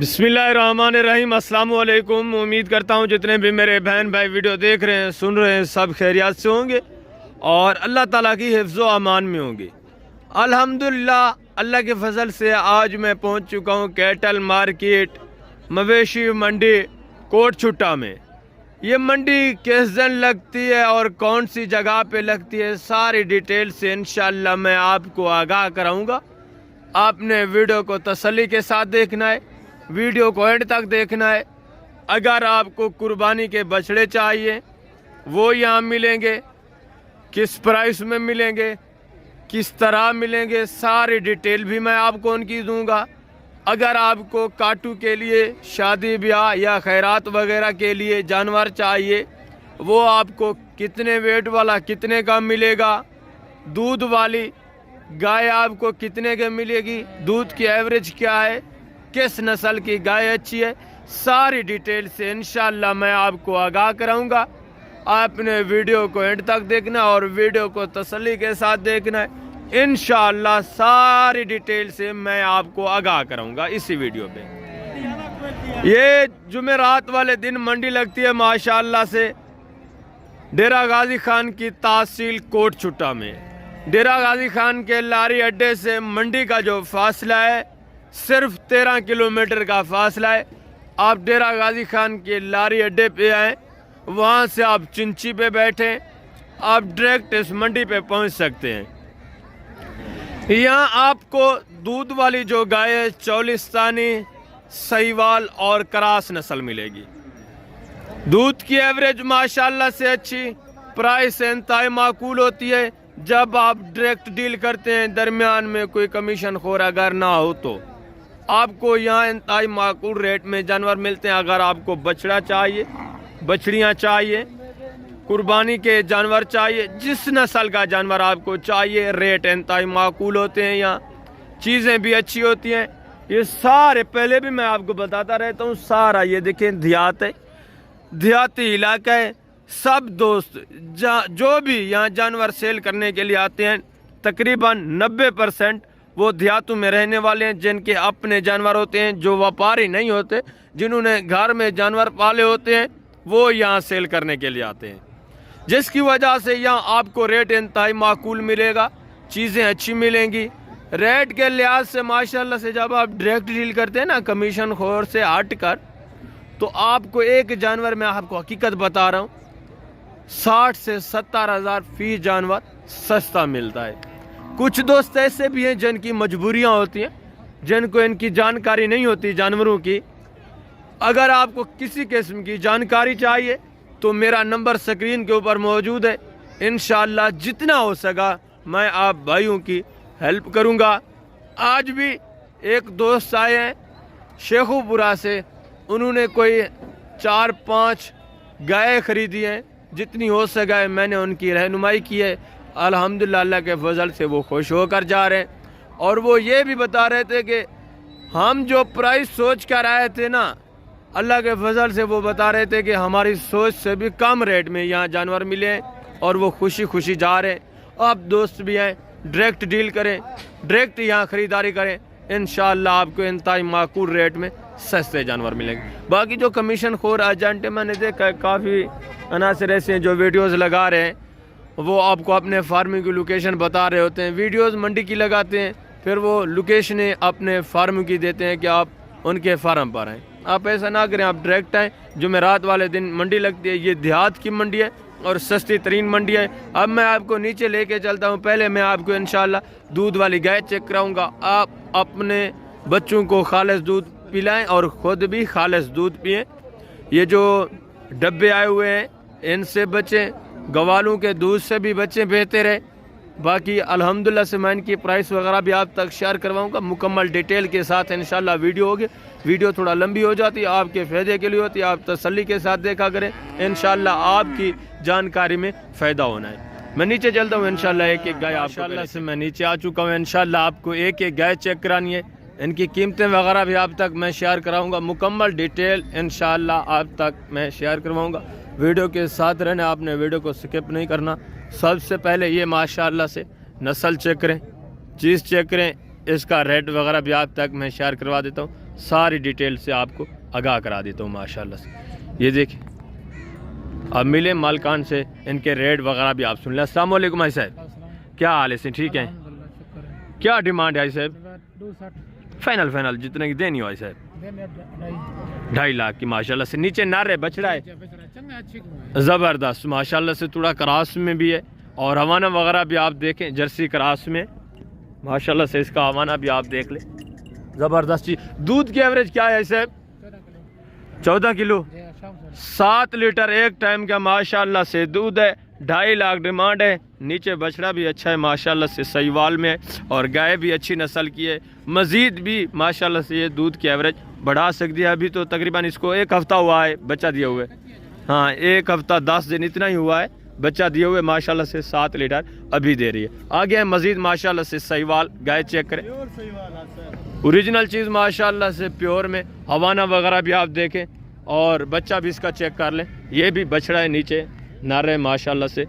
बिस्मिल्लाहिर्रहमानिर्रहीम। अस्सलाम वालेकुम। उम्मीद करता हूँ जितने भी मेरे बहन भाई वीडियो देख रहे हैं, सुन रहे हैं, सब खैरियत से होंगे और अल्लाह ताला की हिफ्ज़ो अमान में होंगे। अल्हम्दुलिल्लाह, अल्लाह के फजल से आज मैं पहुँच चुका हूँ कैटल मार्केट, मवेशी मंडी कोटछुट्टा में। ये मंडी किस दिन लगती है और कौन सी जगह पे लगती है, सारी डिटेल से इंशाअल्लाह मैं आपको आगाह कराऊंगा। आपने वीडियो को तसल्ली के साथ देखना है, वीडियो को एंड तक देखना है। अगर आपको कुर्बानी के बछड़े चाहिए वो यहाँ मिलेंगे, किस प्राइस में मिलेंगे, किस तरह मिलेंगे, सारी डिटेल भी मैं आपको उनकी दूंगा। अगर आपको काटू के लिए, शादी ब्याह या खैरात वगैरह के लिए जानवर चाहिए, वो आपको कितने वेट वाला कितने का मिलेगा, दूध वाली गाय आपको कितने के मिलेगी, दूध की एवरेज क्या है, किस नस्ल की गाय अच्छी है, सारी डिटेल से इंशाअल्लाह मैं आपको आगाह कराऊंगा। आपने वीडियो को एंड तक देखना और वीडियो को तसल्ली के साथ देखना है। इंशाअल्लाह सारी डिटेल से मैं आपको आगाह कराऊंगा इसी वीडियो पे। ये जुमेरात वाले दिन मंडी लगती है माशाअल्लाह से डेरा गाजी खान की तहसील कोटछुट्टा में। डेरा गाजी खान के लारी अड्डे से मंडी का जो फासला है सिर्फ 13 किलोमीटर का फासला है। आप डेरा गाजी खान के लारी अड्डे पे आएँ, वहाँ से आप चिंची पे बैठें, आप डायरेक्ट इस मंडी पे पहुँच सकते हैं। यहाँ आपको दूध वाली जो गाय है चौलिस्तानी, सहीवाल और क्रास नस्ल मिलेगी। दूध की एवरेज माशाल्लाह से अच्छी, प्राइस इंतहाई माकूल होती है। जब आप डायरेक्ट डील करते हैं, दरमियान में कोई कमीशन खोर अगर ना हो तो आपको यहाँ इंतहाई माकूल रेट में जानवर मिलते हैं। अगर आपको बछड़ा चाहिए, बछड़ियाँ चाहिए, कुर्बानी के जानवर चाहिए, जिस नस्ल का जानवर आपको चाहिए, रेट इंतहाई माकूल होते हैं। यहाँ चीज़ें भी अच्छी होती हैं। ये सारे पहले भी मैं आपको बताता रहता हूँ, सारा ये देखें देहात है, देहाती इलाका है। सब दोस्त जो भी यहाँ जानवर सेल करने के लिए आते हैं, तकरीबन 90% वो देहातों में रहने वाले हैं, जिनके अपने जानवर होते हैं, जो व्यापारी नहीं होते, जिन्होंने घर में जानवर पाले होते हैं, वो यहाँ सेल करने के लिए आते हैं। जिसकी वजह से यहाँ आपको रेट इंतहाई माकूल मिलेगा, चीज़ें अच्छी मिलेंगी। रेट के लिहाज से माशाल्लाह से जब आप डायरेक्ट डील करते हैं ना, कमीशन खोर से हट कर, तो आपको एक जानवर, मैं आपको हकीकत बता रहा हूँ, 60 से 70 हज़ार फी जानवर सस्ता मिलता है। कुछ दोस्त ऐसे भी हैं जिनकी मजबूरियाँ होती हैं, जिनको इनकी जानकारी नहीं होती जानवरों की। अगर आपको किसी किस्म की जानकारी चाहिए तो मेरा नंबर स्क्रीन के ऊपर मौजूद है। इंशाअल्लाह जितना हो सका मैं आप भाइयों की हेल्प करूंगा। आज भी एक दोस्त आए हैं शेखुपुरा से, उन्होंने कोई 4-5 गाय खरीदी हैं, जितनी हो सका मैंने उनकी रहनुमाई की है। अल्हम्दुलिल्लाह, अल्लाह के फजल से वो खुश होकर जा रहे हैं। और वो ये भी बता रहे थे कि हम जो प्राइस सोच कर आए थे ना, अल्लाह के फजल से वो बता रहे थे कि हमारी सोच से भी कम रेट में यहाँ जानवर मिले हैं और वो खुशी खुशी जा रहे हैं। आप दोस्त भी हैं, डायरेक्ट डील करें, डायरेक्ट यहाँ ख़रीदारी करें, इंशाअल्लाह आपको इंतहाई माकूल रेट में सस्ते जानवर मिलेंगे। बाकी जो कमीशन खोर एजेंट है, मैंने देखा काफ़ी अनासर ऐसे हैं जो वीडियोज़ लगा रहे हैं, वो आपको अपने फार्म की लोकेशन बता रहे होते हैं। वीडियोज़ मंडी की लगाते हैं, फिर वो लोकेशनें अपने फार्म की देते हैं कि आप उनके फार्म पर आएँ। आप ऐसा ना करें, आप डायरेक्ट आएँ। जुमेरात वाले दिन मंडी लगती है, ये देहात की मंडी है और सस्ती तरीन मंडी है। अब मैं आपको नीचे लेके चलता हूँ। पहले मैं आपको इंशाअल्लाह दूध वाली गाय चेक कराऊंगा। आप अपने बच्चों को खालिस दूध पिलाएं और ख़ुद भी खालिस दूध पिएं। ये जो डब्बे आए हुए हैं इनसे बचें, गवालों के दूध से भी बचें, बेहतर है। बाकी अल्हम्दुलिल्लाह से मैं इनकी प्राइस वगैरह भी आप तक शेयर करवाऊंगा मुकम्मल डिटेल के साथ। इंशाल्लाह वीडियो होगी, वीडियो थोड़ा लंबी हो जाती है, आपके फ़ायदे के लिए होती है, आप तसल्ली के साथ देखा करें। इंशाल्लाह आपकी जानकारी में फ़ायदा होना है। मैं नीचे चलता हूँ, इंशाल्लाह एक एक गाय इंशाल्लाह से मैं नीचे आ चुका हूँ। इंशाल्लाह आपको एक एक गाय चेक करानी है, इनकी कीमतें वगैरह भी आप तक मैं शेयर कराऊँगा, मुकम्मल डिटेल इंशाल्लाह आप तक मैं शेयर करवाऊँगा। वीडियो के साथ रहना, आपने वीडियो को स्किप नहीं करना। सबसे पहले ये माशाअल्लाह से नस्ल चेक करें, चीज़ चेक करें, इसका रेट वगैरह भी आप तक मैं शेयर करवा देता हूँ। सारी डिटेल से आपको आगाह करा देता हूँ माशाल्लाह से। ये देखिए, अब मिले मालकान से, इनके रेट वगैरह भी आप सुन लें। अस्सलाम वालेकुम भाई साहब, क्या हाल है से? ठीक है, क्या डिमांड है भाई साहब? फाइनल जितने की देनी हो भाई साहब? 2.5 लाख की माशाल्लाह से। नीचे नारे बछड़ा है ज़बरदस्त माशाल्लाह से, थोड़ा क्रास में भी है और हवाना वगैरह भी आप देखें, जर्सी क्रास में माशाल्लाह से। इसका हवाना भी आप देख लें, ज़बरदस्त चीज। दूध की एवरेज क्या है साहब? 14 किलो, 7 लीटर एक टाइम का माशाल्लाह से दूध है। 2.5 लाख डिमांड है। नीचे बछड़ा भी अच्छा है माशाल्लाह से, सहीवाल में है और गाय भी अच्छी नस्ल की है। मज़ीद भी माशाल्लाह से ये दूध की एवरेज बढ़ा सकती है। अभी तो तकरीबन इसको 1 हफ़्ता हुआ है बच्चा दिए हुए। हाँ, 1 हफ़्ता 10 दिन इतना ही हुआ है बच्चा दिए हुए माशाल्लाह से। 7 लीटर अभी दे रही है। आगे है मज़ीद माशाल्लाह से सहीवाल गाय, चेक करें, ओरिजिनल चीज़ माशाल्लाह से, प्योर में। हवाना वगैरह भी आप देखें और बच्चा भी इसका चेक कर लें। ये भी बछड़ा है, नीचे नारे माशाल्लाह से,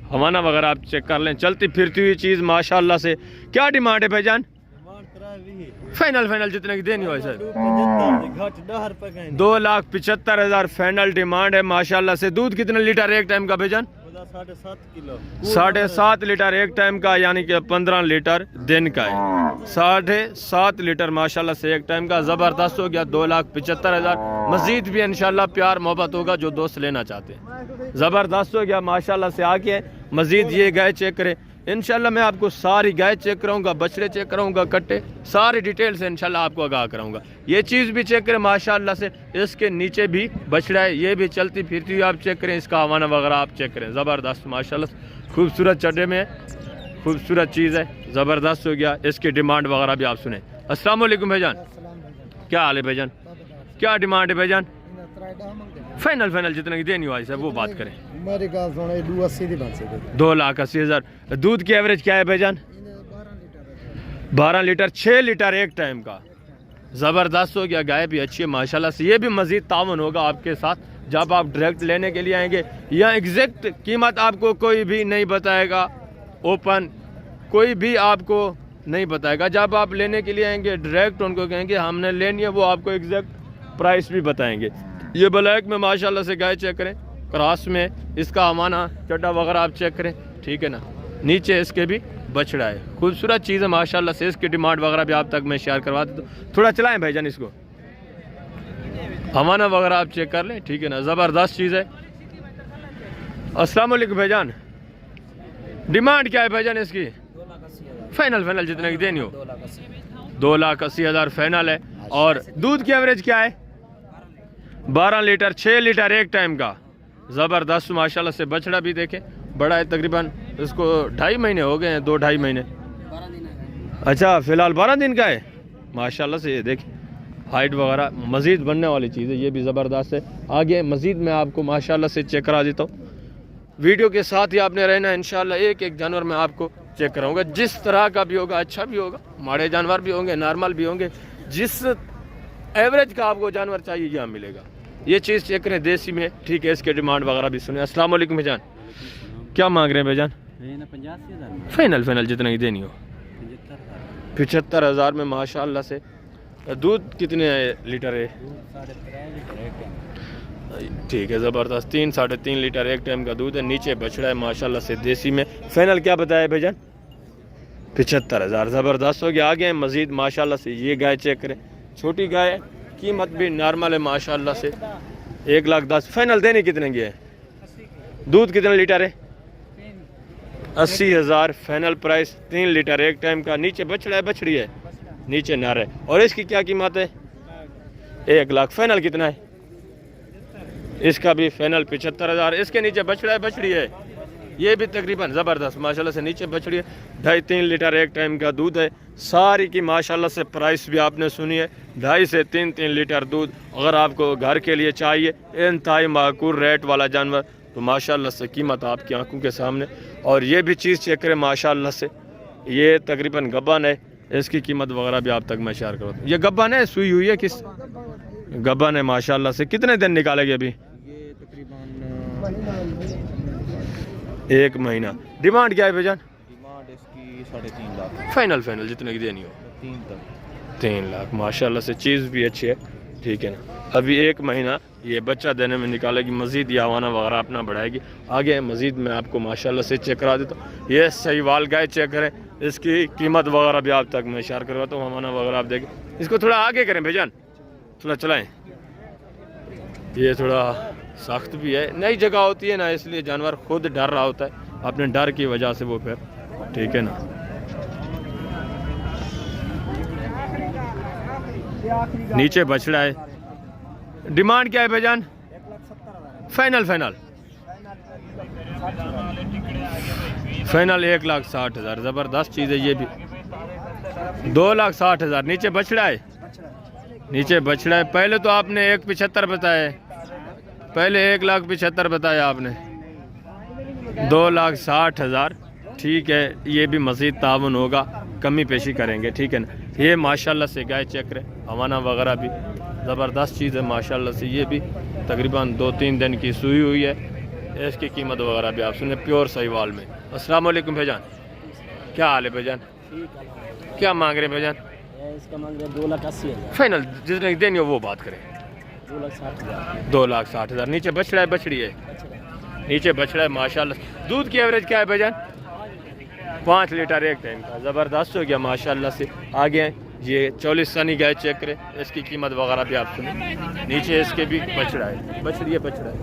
हवाना वगैरह आप चेक कर लें। चलती फिरती हुई चीज़ माशाल्लाह से। क्या डिमांड है भाईजान? फाइनल जितने की देनी हो सर? 2,75,000 फाइनल डिमांड है माशाल्लाह से। दूध कितने लीटर एक टाइम का भाईजान? 7.5 लीटर एक टाइम का, यानी कि 15 लीटर दिन का है। 7.5 लीटर माशाल्लाह से एक टाइम का। ज़बरदस्त हो गया। 2,75,000। मज़ीद भी इंशाल्लाह प्यार मोहब्बत होगा जो दोस्त लेना चाहते हैं। ज़बरदस्त हो गया माशाल्लाह से। आगे मज़ीद ये गाय चेक करें इंशाल्लाह। मैं आपको सारी गाय चेक कराऊंगा, बछड़े चेक कराऊंगा, कट्टे, सारी डिटेल से इंशाल्लाह आपको आगाह कराऊंगा। ये चीज़ भी चेक करें माशाल्लाह से। इसके नीचे भी बछड़ा है, ये भी चलती फिरती हुई आप चेक करें। इसका हवाना वगैरह आप चेक करें। ज़बरदस्त माशाल्लाह से, खूबसूरत चड्डे में है, खूबसूरत चीज़ है। ज़बरदस्त हो गया। इसकी डिमांड वगैरह भी आप सुने। अस्सलाम वालेकुम भाईजान, क्या हाल है भाईजान? क्या डिमांड है भाईजान? फाइनल जितने की देनी हो भाई साहब वो बात करें। 2,80,000। दूध की एवरेज क्या है भाईजान? 12 लीटर, 6 लीटर एक टाइम का। ज़बरदस्त हो गया। गाय भी अच्छी है माशाल्लाह से। ये भी मज़ीद तावन होगा आपके साथ जब आप डायरेक्ट लेने के लिए आएंगे। या एग्जैक्ट कीमत आपको कोई भी नहीं बताएगा, ओपन कोई भी आपको नहीं बताएगा। जब आप लेने के लिए आएंगे डायरेक्ट उनको कहेंगे हमने लेनी है, वो आपको एग्जैक्ट प्राइस भी बताएंगे। ये ब्लैक में माशाल्लाह से गाय चेक करें, क्रॉस में इसका हमाना चड्डा वगैरह आप चेक करें, ठीक है ना। नीचे इसके भी बछड़ा है, खूबसूरत चीज़ है माशाल्लाह से। इसकी डिमांड वगैरह भी आप तक मैं शेयर करवा देता हूँ। थोड़ा चलाएं भाईजान इसको, हमाना वगैरह आप चेक कर लें, ठीक है ना। ज़बरदस्त चीज़ है। अस्सलाम वालेकुम भाईजान, डिमांड क्या है भाईजान इसकी? फाइनल जितने की देनी हो? 2,80,000 फाइनल है। और दूध की एवरेज क्या है? 12 लीटर, 6 लीटर एक टाइम का। ज़बरदस्त माशाल्लाह से। बछड़ा भी देखें, बड़ा है, तकरीबन इसको 2.5 महीने हो गए हैं, 2-2.5 महीने। अच्छा, फ़िलहाल 12 दिन का है माशाल्लाह से। ये देखें हाइट वगैरह मज़ीद बनने वाली चीज़ है। ये भी ज़बरदस्त है। आगे मज़ीद मैं आपको माशाल्लाह से चेक करा देता हूँ। वीडियो के साथ ही आपने रहना है इंशाल्लाह। एक जानवर मैं आपको चेक कराऊंगा, जिस तरह का भी होगा, अच्छा भी होगा, माड़े जानवर भी होंगे, नॉर्मल भी होंगे। जिस एवरेज का आपको जानवर चाहिए यहाँ मिलेगा। ये चीज़ चेक करें देसी में, ठीक है। इसके डिमांड वगैरह भी सुने। अस्सलाम वालेकुम भाईजान, क्या मांग रहे हैं भाईजान? 85,000 फाइनल जितना ही देनी हो? 75,000 में माशाल्लाह से। दूध कितने लीटर है? ठीक है, ज़बरदस्त। 3-3.5 लीटर एक टाइम का दूध है। नीचे बछड़ा है माशाल्लाह से, देसी में। फाइनल क्या बताया भाईजान? 75,000। ज़बरदस्त हो गया। आगे हैं मज़ीद माशाल्लाह से। ये गाय चेक करें, छोटी गाय है, कीमत भी नॉर्मल है माशाल्लाह से। 1,10,000 फाइनल देने कितने की है? दूध कितने लीटर है? 80,000 फाइनल प्राइस। 3 लीटर एक टाइम का। नीचे बछड़ा है, बछड़ी है, नीचे नर है। और इसकी क्या कीमत है? 1 लाख। फाइनल कितना है? इसका भी फाइनल 75,000। इसके नीचे बछड़ा है, बछड़ी है, ये भी तकरीबन ज़बरदस्त माशाल्लाह से। नीचे बछड़ी है, 2.5-3 लीटर एक टाइम का दूध है। सारी की माशाल्लाह से प्राइस भी आपने सुनी है। 2.5 से 3 लीटर दूध अगर आपको घर के लिए चाहिए, इंतहाई माकूल रेट वाला जानवर, तो माशाल्लाह से कीमत आपकी आंखों के सामने। और ये भी चीज़ चेक करें माशाल्लाह से। ये तकरीबन गब्बन है, इसकी कीमत वगैरह भी आप तक मैं शेयर करता हूँ। ये गब्बन है, सुई हुई है, किस गब्बन है माशाल्लाह से। कितने दिन निकालेगी अभी? ये तकरीबन 1 महीना। डिमांड क्या है भाईजान? डिमांड इसकी 3.5 लाख फाइनल जितने की देनी हो? 3 तक। 3 लाख माशाल्लाह से, चीज़ भी अच्छी है, ठीक है ना। अभी 1 महीना ये बच्चा देने में निकालेगी, मज़ीद ये हवाना वगैरह अपना बढ़ाएगी। आगे मज़ीद मैं आपको माशाल्लाह से चेक करा देता हूँ। ये सहीवाल गाय चेक करें, इसकी कीमत वगैरह भी आप तक मैं शेयर करवाता हूँ। हवाना वगैरह आप देखें, इसको थोड़ा आगे करें भाईजान, थोड़ा चलाएँ। ये थोड़ा सख्त भी है, नई जगह होती है ना, इसलिए जानवर खुद डर रहा होता है, अपने डर की वजह से वो फिर, ठीक है ना। नीचे बछड़ा है, डिमांड क्या है भाईजान? Final final final 1,60,000। ज़बरदस्त चीज़ है ये भी, 2,60,000। नीचे बछड़ा है, नीचे बछड़ा है। पहले तो आपने 1,75,000 बताया, पहले 1,75,000 बताया आपने, 2,60,000। ठीक है, ये भी मज़ीद तावन होगा, कमी पेशी करेंगे, ठीक है ना। ये माशाल्लाह से गाय चेक रहे, हवाना वगैरह भी ज़बरदस्त चीज़ है माशाल्लाह से। ये भी तकरीबन 2-3 दिन की सूई हुई है। इसकी कीमत वगैरह भी आप सुने, प्योर सहीवाल में। अस्सलाम वालेकुम भाईजान, क्या हाल है भाईजान? क्या मांग रहे हैं भाईजान? इसका मांग रहे 2,80,000। फाइनल जितने देनी हो वो बात करें। 2,60,000। 2,60,000। नीचे बछड़ा है, बछड़ी है, नीचे बछड़ा है माशाल्लाह। दूध की एवरेज क्या है भाईजान? 5 लीटर एक टाइम का, ज़बरदस्त हो गया माशाल्लाह से। आगे ये 44 सानी गाय चेक करें, इसकी कीमत वगैरह भी आप सुने। नीचे इसके भी बछड़ा है, बछड़ी है, बछड़ा है,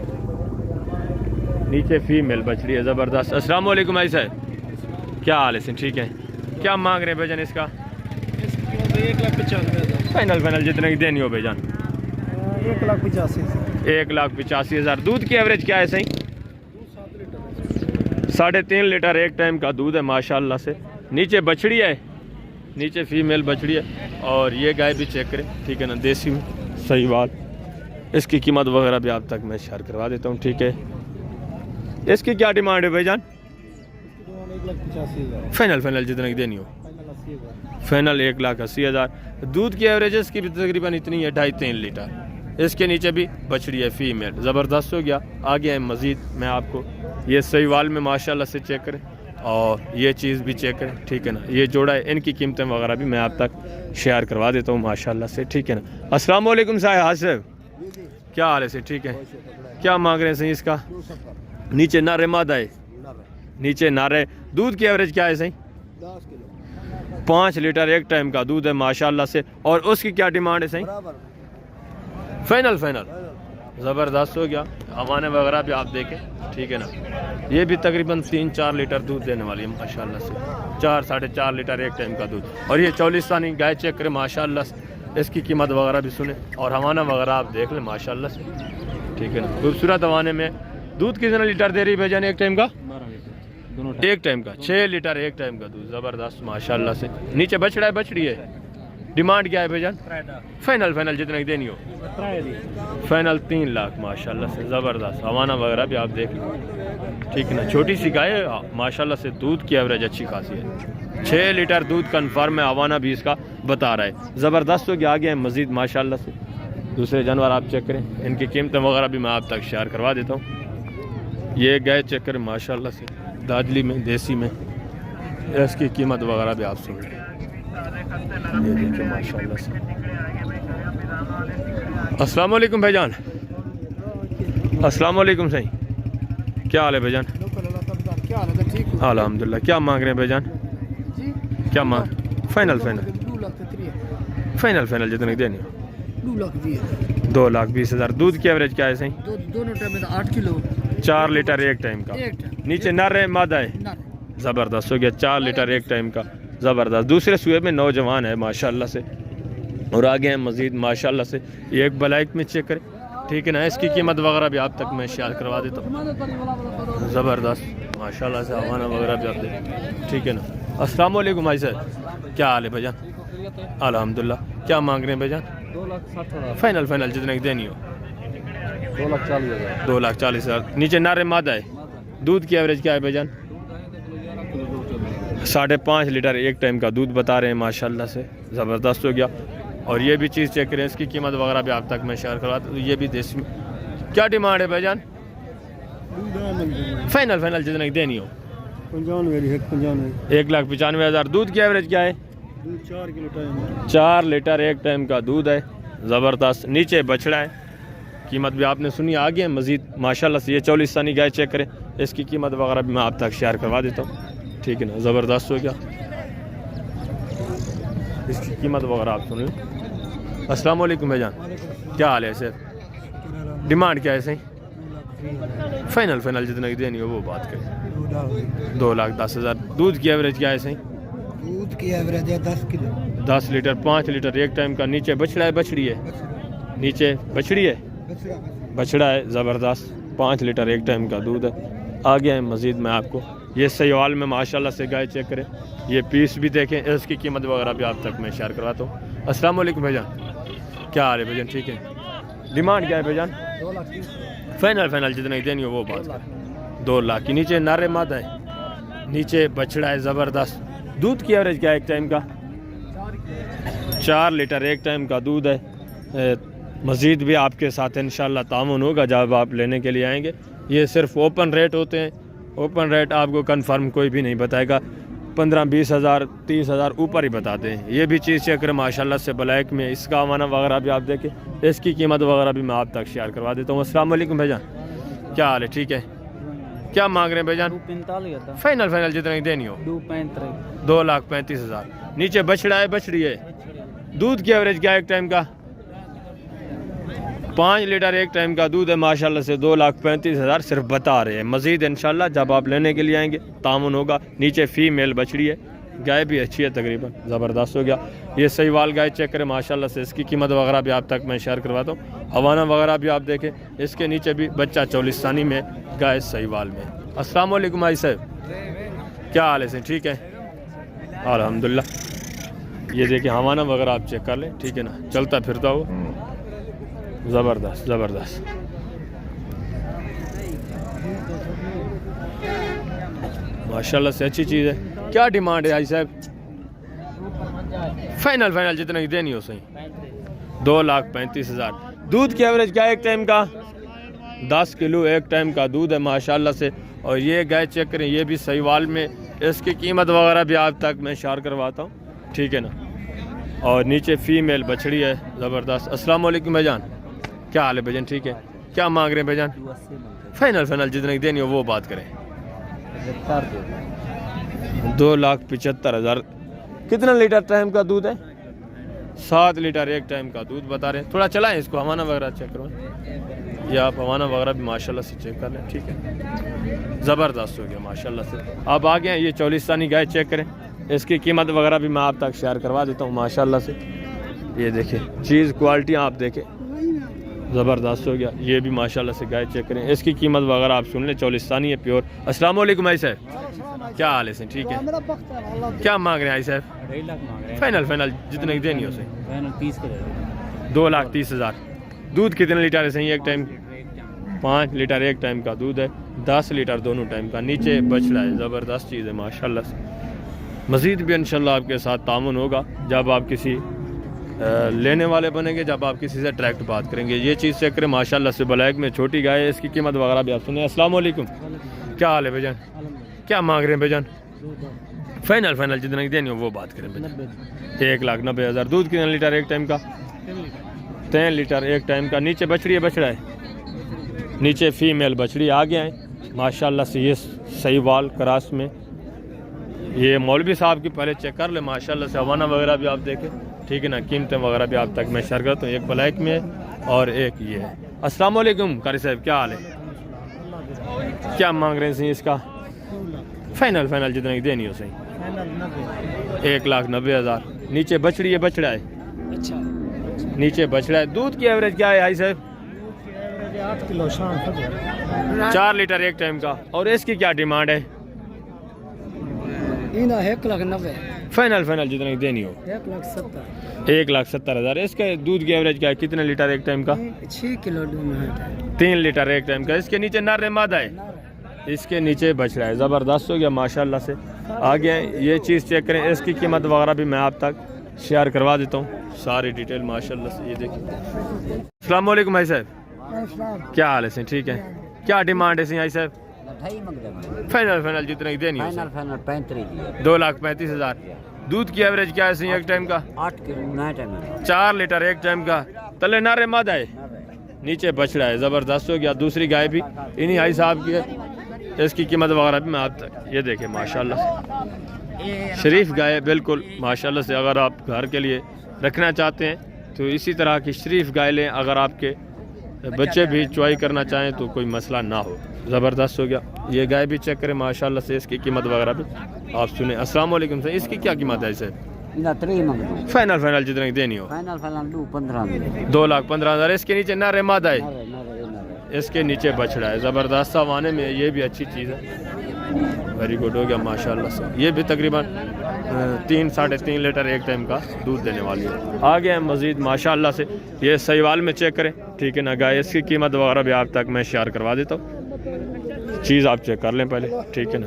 नीचे फीमेल बछड़ी है, ज़बरदस्त। अस्सलाम वालेकुम भाई साहब, क्या हाल है? ठीक है, क्या मांग रहे हैं भाईजान इसका? 1,95,000। फाइनल फाइनल जितने की देनी हो भाईजान? 1,85,000। 1,85,000। दूध की एवरेज क्या है सही? 3.5 लीटर एक टाइम का दूध है माशाल्लाह से। नीचे बछड़ी है, नीचे फीमेल बछड़ी है। और ये गाय भी चेक करें, ठीक है ना, देसी में सहीवाल। इसकी कीमत वगैरह भी आप तक मैं शेयर करवा देता हूँ, ठीक है। इसकी क्या डिमांड है भाईजान? 1,85,000। फाइनल फाइनल जितने की देनी हो? 80,000। फाइनल 1,80,000। दूध की एवरेज इसकी भी तकरीबन इतनी है, 2.5-3 लीटर। इसके नीचे भी बछड़ी है फीमेल, ज़बरदस्त हो गया। आगे है मज़ीद मैं आपको ये सहीवाल में माशाल्लाह से चेक करें, और ये चीज़ भी चेक करें, ठीक है ना। ये जोड़ा है, इनकी कीमतें वगैरह भी मैं आप तक शेयर करवा देता हूँ माशाल्लाह से, ठीक है ना। अस्सलाम वालेकुम साहब, हासिब क्या हाल है से? ठीक है, क्या मांग रहे हैं सही इसका? नीचे नारे मादा है, नीचे नारे। दूध की एवरेज क्या है सही? 10 किलो। 5 लीटर एक टाइम का दूध है माशाल्लाह से। और उसकी क्या डिमांड है सही? फाइनल फाइनल ज़बरदस्त हो गया। हवाने वगैरह भी आप देखें, ठीक है ना। ये भी तकरीबन 3-4 लीटर दूध देने वाली है माशाल्लाह से, 4-4.5 लीटर एक टाइम का दूध। और ये 44 सानी गाय चेक करें माशाल्लाह से, इसकी कीमत वगैरह भी सुने, और हवाना वगैरह आप देख लें माशाल्लाह से, ठीक है ना। खूबसूरत हवाने में दूध कितना लीटर दे रही है भाईजान एक टाइम का? 12 लीटर दोनों एक टाइम का 6 लीटर एक टाइम का दूध, ज़बरदस्त माशाल्लाह से। नीचे बछड़ा है, बछड़ी है। डिमांड क्या है भाईजान? फाइनल फाइनल जितने की देनी हो? फाइनल 3 लाख माशाल्लाह से, ज़बरदस्त। हवाना वगैरह भी आप देख लो, ठीक है ना। छोटी सी गाय है माशाल्लाह से, दूध की एवरेज अच्छी खासी है, 6 लीटर दूध कन्फर्म है। हवाना भी इसका बता रहा है, ज़बरदस्त हो गया। आगे है मज़ीद माशाल्लाह से दूसरे जानवर आप चेक करें, इनकी कीमतें वगैरह भी मैं आप तक शेयर करवा देता हूँ। ये गाय चेक करें माशाल्लाह से, दादली में, देसी में। इसकी कीमत वगैरह भी आप सुन लें, ये देखिए माशाल्लाह से। अस्सलाम वालेकुम भाईजान, अस्सलाम वालेकुम सही, क्या हाल है भाईजान? अल्हम्दुलिल्लाह। क्या मांग रहे हैं भाईजान? क्या मांग? फाइनल फाइनल फाइनल फाइनल जितने देनी हो? 2,20,000। दूध की एवरेज क्या है सही? दोनों टाइम में 8 किलो। 4 लीटर एक टाइम का। नीचे नर है, मादा है? ज़बरदस्त हो गया, 4 लीटर एक टाइम का, ज़बरदस्त। दूसरे सूए में नौजवान है माशाल्लाह से। और आगे हैं मज़ीद माशाल्लाह से। ये एक ब्लैक में चेक करें, ठीक है ना। इसकी कीमत वगैरह भी आप तक मैं शेयर करवा देता हूँ, ज़बरदस्त माशाल्लाह से। हवाना वगैरह भी आप देखें, ठीक है ना। अस्सलाम वालेकुम भाई साहब, क्या हाल है भाईजान? अल्हम्दुलिल्लाह। क्या मांग रहे हैं भाईजान? 2,60,000। फाइनल फाइनल जितने की देनी हो? 2,40,000। 2,40,000। नीचे नारे मादा है? दूध की एवरेज क्या है भाईजान? 5.5 लीटर एक टाइम का दूध बता रहे हैं माशाल्लाह से, ज़बरदस्त हो गया। और ये भी चीज़ चेक करें, इसकी कीमत वगैरह भी आप तक मैं शेयर करवा दूँ। ये भी देसी में। क्या डिमांड है भाईजान? फाइनल फाइनल जितने की देनी हो? 95,000। 1,95,000। दूध की एवरेज क्या है? दूध 4 किलो टाइम 4 लीटर एक टाइम का दूध है, ज़बरदस्त। नीचे बछड़ा है, कीमत भी आपने सुनी। आगे मज़ीद माशाल्लाह से ये चौलिस्तानी गाय चेक करें, इसकी कीमत वगैरह भी मैं आप तक शेयर करवा देता हूँ, ठीक है ना। ज़बरदस्त हो गया, इसकी कीमत वगैरह आप सुन लें। अस्सलाम वालेकुम भाईजान, क्या हाल है सर? डिमांड क्या है सही? फाइनल जितना की देनी हो वो बात करें। 2,10,000। दूध की एवरेज क्या है सही? दूध की एवरेज है 10 किलो 10 लीटर 5 लीटर एक टाइम का। नीचे बछड़ा है बछड़ी है? नीचे बछड़ी है, बछड़ा है, ज़बरदस्त। 5 लीटर एक टाइम का दूध है। आगे है मज़ीद मैं आपको ये सहीवाल में माशाल्लाह से गाय चेक करें, ये पीस भी देखें, इसकी कीमत वगैरह भी आप तक मैं शेयर करवाता हूँ। अस्सलाम वालेकुम भाईजान, क्या हाल है भाईजान? ठीक है। डिमांड क्या है भाईजान? 2 लाख फाइनल जितना ही देनी हो वो बात करें। 2 लाख की। नीचे नारे मादा है, नीचे बछड़ा है, ज़बरदस्त। दूध की एवरेज क्या है एक टाइम का? 4 लीटर एक टाइम का दूध है। मज़ीद भी आपके साथ इंशाल्लाह तामुन होगा जब आप लेने के लिए आएंगे। ये सिर्फ ओपन रेट होते हैं, ओपन रेट आपको कंफर्म कोई भी नहीं बताएगा। 15-20 हज़ार 30 हज़ार ऊपर ही बताते हैं। ये भी चीज़ चेक करें माशाल्लाह से ब्लैक में, इसका माना वगैरह भी आप देखें, इसकी कीमत वगैरह भी मैं आप तक शेयर करवा देता हूँ। अस्सलाम वालेकुम भाईजान, क्या हाल है? ठीक है। क्या मांग रहे हैं भाईजान? 45 फाइनल जितना ही देनी हो। 2,35,000। नीचे बछड़ा है बछड़ी है? दूध की एवरेज क्या है एक टाइम का? 5 लीटर एक टाइम का दूध है माशाल्लाह से। 2,35,000 सिर्फ बता रहे हैं। मज़ीद इंशाल्लाह जब आप लेने के लिए आएंगे तामुन होगा। नीचे फीमेल बछड़ी है, गाय भी अच्छी है तकरीबन, ज़बरदस्त हो गया। ये सहीवाल गाय चेक करें माशाल्लाह से, इसकी कीमत वगैरह भी आप तक मैं शेयर करवाता हूँ। हवाना वगैरह भी आप देखें, इसके नीचे भी बच्चा चौलिस्तानी में, गाय सहीवाल में। अस्सलाम वालेकुम भाई साहब, क्या हाल है सर? ठीक है अल्हम्दुलिल्लाह। ये देखिए हवाना वगैरह आप चेक कर लें, ठीक है ना, चलता फिरता हो, ज़बरदस्त। माशाल्लाह से अच्छी चीज़ है। क्या डिमांड है भाई साहब? फाइनल जितना की देनी हो सही। 2,35,000। दूध की एवरेज क्या है एक टाइम का? 10 किलो एक टाइम का दूध है माशाल्लाह से। और ये गाय चेक करें, ये भी सहीवाल में, इसकी कीमत वगैरह भी आप तक मैं शेयर करवाता हूँ, ठीक है ना। और नीचे फीमेल बछड़ी है, ज़बरदस्त। अस्सलाम वालेकुम भाईजान, क्या हाल है भाईजान? ठीक है। क्या मांग रहे हैं भाईजान? फाइनल जितना की देनी हो वो बात करें। 2,75,000। कितना लीटर टाइम का दूध है? 7 लीटर एक टाइम का दूध बता रहे हैं। थोड़ा चलाएं इसको, हवाना वगैरह चेक करो, ये आप हवाना वगैरह भी माशाल्लाह से चेक कर लें, ठीक है। ज़बरदस्त हो गया माशाल्लाह से। आप आगे हैं, ये चौलिस्तानी गाय चेक करें, इसकी कीमत वगैरह भी मैं आप तक शेयर करवा देता हूँ माशाल्लाह से। ये देखिए चीज़ क्वालिटी आप देखें, ज़बरदस्त हो गया। ये भी माशाल्लाह से गाय चेक करें, इसकी कीमत वगैरह आप सुन लें, चौलिस्तानी है प्योर। अस्सलाम वालेकुम भाई साहब, क्या हाल है सर? ठीक है। क्या मांग रहे हैं भाई साहब? 2.5 लाख मांग रहे हैं। फाइनल जितने की देनी हो सही। 30 के दे 2,30,000। दूध कितने लीटर है सही एक टाइम? 5 लीटर एक टाइम का दूध है, 10 लीटर दोनों टाइम का। नीचे बछड़ा है, ज़बरदस्त चीज़ है माशाल्लाह से। मज़ीद भी इंशाल्लाह आपके साथ तामुन होगा जब आप किसी लेने वाले बनेंगे, जब आप किसी से डायरेक्ट बात करेंगे। ये चीज़ चेक करें माशाल्लाह से, ब्लैक में छोटी गाय है, इसकी कीमत वगैरह भी आप सुने। अस्सलाम वालेकुम, क्या हाल है भाईजान? क्या मांग रहे हैं भाईजान? फाइनल जितना की देनी हो वो बात करें भाईजान। 1,90,000। दूध कितना लीटर एक टाइम का? 3 लीटर एक टाइम का। नीचे बछड़ी है बछड़ा है? नीचे फीमेल बछड़ी। आगे हैं माशाल्लाह से, ये सहीवाल क्रॉस में। ये मौलवी साहब की पहले चेक कर ले माशाल्लाह से, हवाना वगैरह भी आप देखें, ठीक है ना। कीमतें वगैरह भी आप तक मैं शेयर करता हूँ। एक ब्लैक में है और एक ये है। अस्सलाम वालेकुम कारी साहब, क्या हाल है? क्या मांग रहे हैं सही इसका? फाइनल जितना की देनी हो सही। 1,90,000। नीचे बछड़ी है बछड़ा है? नीचे बछड़ा है। दूध की एवरेज क्या है भाई साहब? 8 किलो शाम 4 लीटर एक टाइम का। और इसकी क्या डिमांड है? 1,90,000। फाइनल जितना की देनी हो। 1,70,000। 1,70,000। इसके दूध की एवरेज क्या है? कितने लीटर एक टाइम का? 6 किलो दूध है। 3 लीटर एक टाइम का। इसके नीचे नर है मादा है? इसके नीचे बछड़ा है, ज़बरदस्त हो गया माशाल्लाह से। आगे ये चीज़ चेक करें, इसकी कीमत वगैरह भी मैं आप तक शेयर करवा देता हूँ, सारी डिटेल माशाल्लाह से। ये देखिए। अस्सलाम वालेकुम भाई साहब, क्या हाल है सर? ठीक है। क्या डिमांड है सर भाई साहब? फाइनल जितने की देनी है? 35 2,35,000। दूध की एवरेज क्या है सही एक टाइम का? 8 किलो ना टाइम 4 लीटर एक टाइम का। तले नारे मादा है, नीचे बछड़ा है, ज़बरदस्त हो गया। दूसरी गाय भी इन्हीं भाई साहब की है, इसकी कीमत वगैरह भी मैं आप तक ये देखें माशाल्लाह से शरीफ गाय है बिल्कुल माशाल्लाह से। अगर आप घर के लिए रखना चाहते हैं तो इसी तरह की शरीफ गाय लें। अगर आपके बच्चे भी चॉइस करना चाहें तो कोई मसला ना हो। ज़बरदस्त हो गया। ये गाय भी चेक करें माशाल्लाह से, इसकी कीमत वगैरह भी आप सुने। अस्सलाम वालेकुम सर, इसकी क्या कीमत है इसे? फाइनल जितने की देनी हो? 2,15,000। इसके नीचे नारे मादा है, इसके नीचे बछड़ा है। ज़बरदस्त वाने में ये भी अच्छी चीज़ है। वेरी गुड हो गया माशाल्लाह से। ये भी तकरीबन 3-3.5 लीटर एक टाइम का दूध देने वाली है। आगे हैं मज़ीद माशाल्लाह से। ये सहीवाल में चेक करें, ठीक है ना गाय। इसकी कीमत वगैरह भी आप तक मैं शेयर करवा देता हूँ। चीज़ आप चेक कर लें पहले, ठीक है ना।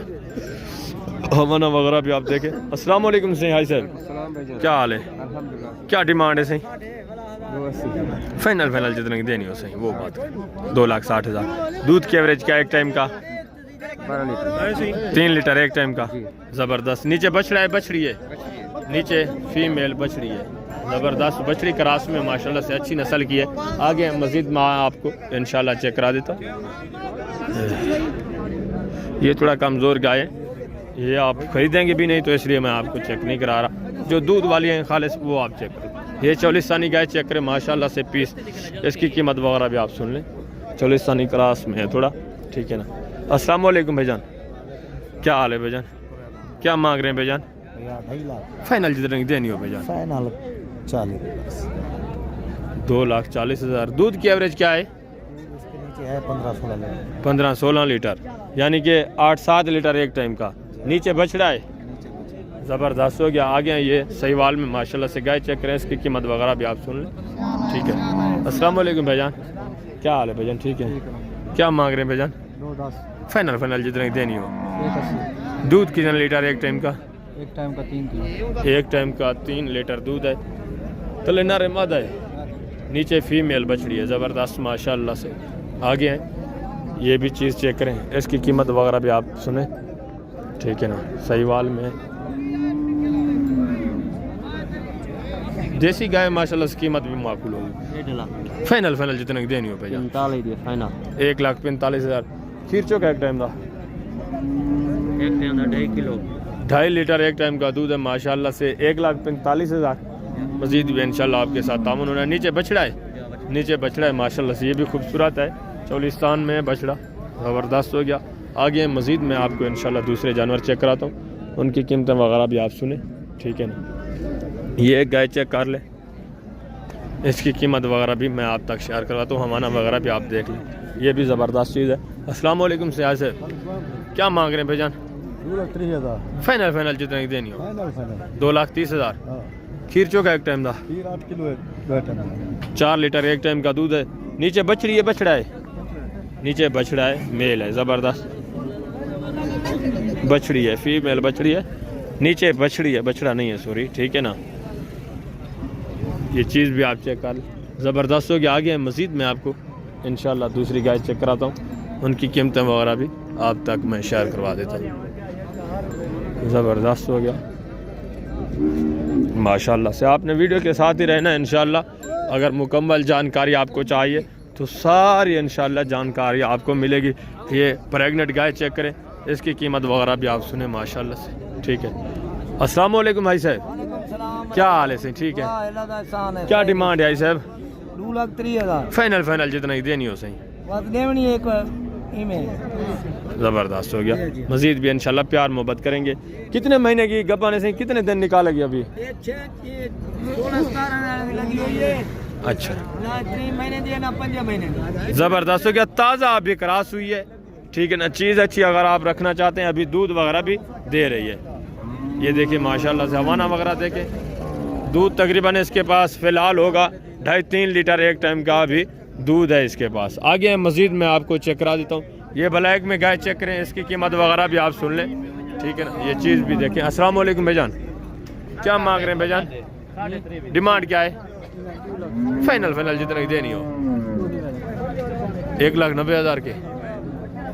हवाना वगैरह भी आप देखें। अस्सलाम वालेकुम सही हाई साहब, क्या हाल है? क्या डिमांड है सही? फाइनल जितने की देनी हो सही वो बात। 2,60,000। दूध की एवरेज क्या एक टाइम का? 3 लीटर एक टाइम का। ज़बरदस्त। नीचे बछड़ा है, बछड़ी है, नीचे फीमेल बछड़ी है। ज़बरदस्त बछड़ी क्रास में माशाल्लाह से अच्छी नस्ल की है। आगे मज़ीद मैं आपको इंशाल्लाह चेक करा देता हूँ। ये थोड़ा कमज़ोर गाय है, ये आप ख़रीदेंगे भी नहीं तो इसलिए मैं आपको चेक नहीं करा रहा। जो दूध वाली हैं खालिस वो आप चेक करें। ये 44 गाय चेक करें माशाल्लाह से पीस। इसकी कीमत वगैरह भी आप सुन लें। 44 क्रास में है थोड़ा, ठीक है ना। अस्सलाम वालेकुम भाईजान, क्या हाल है भाईजान? क्या मांग रहे हैं भाईजान? 2,50,000 जितने की देनी हो भाईजान? फाइनल 40। 2,40,000। दूध की एवरेज क्या है? इसके नीचे है 15-16 लीटर। 15-16 लीटर, यानी कि 8-7 लीटर एक टाइम का। नीचे बछड़ा है, ज़बरदस्त हो गया। आगे ये सहीवाल में माशाल्लाह से गाय चेक करें। इसकी कीमत वगैरह भी आप सुन लें, ठीक है। अस्सलाम वालेकुम भाईजान, क्या हाल है भाईजान? ठीक है। क्या मांग रहे हैं भाईजान? 2,10। फाइनल जितने की देनी हो। 1,80। दूध कितना लीटर एक टाइम का? एक टाइम का 3 किलो। एक टाइम का 3 लीटर दूध है। तले नारे मादा है, नीचे फीमेल बछड़ी है। ज़बरदस्त माशाल्लाह से। आगे हैं ये भी चीज़ चेक करें। इसकी कीमत वगैरह भी आप सुने, ठीक है ना। सहीवाल में देसी गाय माशाल्लाह से कीमत भी माकूल होगी। फाइनल जितने की देनी हो भाईजान? 1,45,000। खीरचो का एक टाइम का? एक टाइम का 2.5 किलो। 2.5 लीटर एक टाइम का दूध है माशाल्लाह से। 1,45,000। मज़ीद भी इंशाल्लाह आपके साथ तामुन होना है। नीचे बछड़ा है, नीचे बछड़ा है माशाल्लाह से। ये भी खूबसूरत है, 44 में बछड़ा। ज़बरदस्त हो गया। आगे मज़ीद मैं आपको इंशाल्लाह दूसरे जानवर चेक कराता हूँ, उनकी कीमतें वगैरह भी आप सुने, ठीक है ना। ये एक गाय चेक कर ले, इसकी कीमत वगैरह भी मैं आप तक शेयर करवाता हूँ। हमाना वगैरह भी आप देख लें। ये भी ज़बरदस्त चीज़ है। अस्सलाम वालेकुम सियाज से, क्या मांग रहे हैं भाईजान? 2,30,000। फाइनल जितने की देनी हो? 2,30,000। 2,30,000। खीरचो का एक टाइम था? 8 किलो है। 4 लीटर एक टाइम का दूध है। नीचे बछड़ी है, बछड़ा है, नीचे बछड़ा है, मेल है। ज़बरदस्त बछड़ी है, फीमेल बछड़ी है। नीचे बछड़ी है, बछड़ा नहीं है, सॉरी, ठीक है ना। ये चीज़ भी आप चेक कर लें। ज़बरदस्त हो गया। आगे मज़ीद मैं आपको इंशाल्लाह दूसरी गाय चेक कराता हूँ, उनकी कीमतें वगैरह भी आप तक मैं शेयर करवा देता हूँ। ज़बरदस्त हो गया माशाल्लाह से। आपने वीडियो के साथ ही रहना इंशाल्लाह। अगर मुकम्मल जानकारी आपको चाहिए तो सारी इंशाल्लाह जानकारी आपको मिलेगी। ये प्रेग्नेंट गाय चेक करें, इसकी कीमत वगैरह भी आप सुने माशाल्लाह से, ठीक है। अस्सलाम वालेकुम भाई साहब, क्या हाल है सही? ठीक है। क्या डिमांड है भाई साहब? 2,30,000। फाइनल जितना ही देनी हो सही। ज़बरदस्त हो गया। मज़ीद भी इंशाल्लाह प्यार मोहब्बत करेंगे। कितने महीने की गपाने से कितने दिन निकालेगी अभी? अच्छा, 3 महीने दिए ना 5 महीने। ज़बरदस्त हो गया। ताज़ा अभी क्रॉस हुई है, ठीक है ना। चीज़ अच्छी अगर आप रखना चाहते हैं, अभी दूध वगैरह भी दे रही है। ये देखिए माशाल्लाह से हवाना वगैरह देखें। दूध तकरीबन इसके पास फ़िलहाल होगा 2.5-3 लीटर एक टाइम का भी दूध है इसके पास। आगे मज़ीद मैं आपको चेक करा देता हूँ। ये ब्लैक में गाय चेक करें, इसकी कीमत वगैरह भी आप सुन लें, ठीक है ना। ये चीज़ भी देखें। अस्सलाम वालेकुम भाईजान, क्या मांग रहे हैं भाईजान? डिमांड क्या है? फाइनल जितने की देनी हो? 1,90,000 के?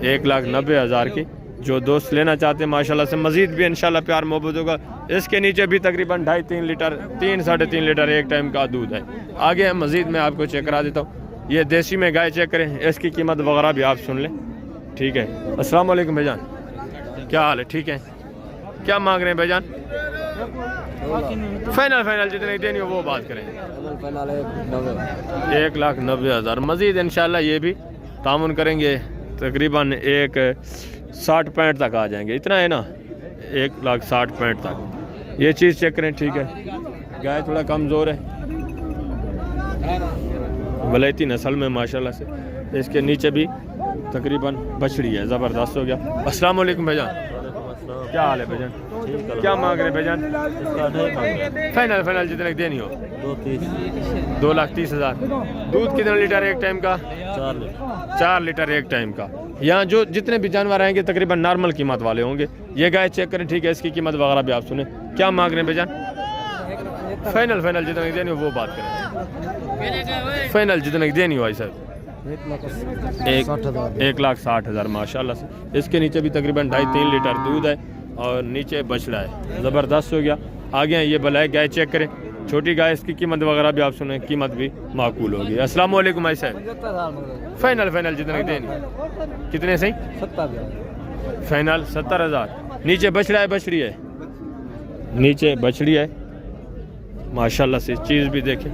1,90,000 की जो दोस्त लेना चाहते हैं माशाल्लाह से मज़ीद भी इंशाल्लाह प्यार मोहब्बत होगा। इसके नीचे भी तकरीबन 2.5-3 लीटर 3-3.5 लीटर एक टाइम का दूध है। आगे मज़ीद मैं आपको चेक करा देता हूँ। ये देसी में गाय चेक करें, इसकी कीमत वगैरह भी आप सुन लें। ठीक है, अस्सलाम वालेकुम भाईजान, क्या हाल है? ठीक है, क्या मांग रहे हैं भाईजान? फाइनल जितने देनी हो वो बात करें। 1,90,000 मज़ीद इंशाल्लाह ये भी तामुन करेंगे, तकरीबन 1,60-65 तक आ जाएंगे। इतना है ना, 1,60,65 तक। ये चीज़ चेक करें। ठीक है, गाय थोड़ा कमज़ोर है, वलैती नस्ल में माशाल्लाह से। इसके नीचे भी तकरीबन बछड़ी है, ज़बरदस्त हो गया। अस्सलाम वालेकुम भाईजान, क्या हाल है भाईजान? क्या मांग रहे हैं भाईजान? फाइनल जितने देनी हो 2,30,000। दूध कितना लीटर एक टाइम का? 4 लीटर एक टाइम का। यहाँ जो जितने भी जानवर आएंगे तकरीबन नॉर्मल कीमत वाले होंगे। ये गाय चेक करें। ठीक है, इसकी कीमत वगैरह भी आप सुने। क्या मांग रहे हैं भाईजान? फाइनल जितने देनी हो वो बात करें। फाइनल जितने देनी हो भाई साहब 1,60,000 माशाल्लाह से। इसके नीचे भी तकरीबन 2.5-3 लीटर दूध है और नीचे बछड़ा है, ज़बरदस्त हो गया। आगे ये बलाय गाय चेक करें, छोटी गाय, इसकी कीमत वगैरह भी आप सुने, कीमत भी माकूल होगी। अस्सलाम वालेकुम भाई साहब, फाइनल जितने देनी कितने सही? 70,000 फाइनल 70,000। नीचे बछड़ा है, बछड़ी है, नीचे बछड़ी है माशाल्लाह से। चीज़ भी देखें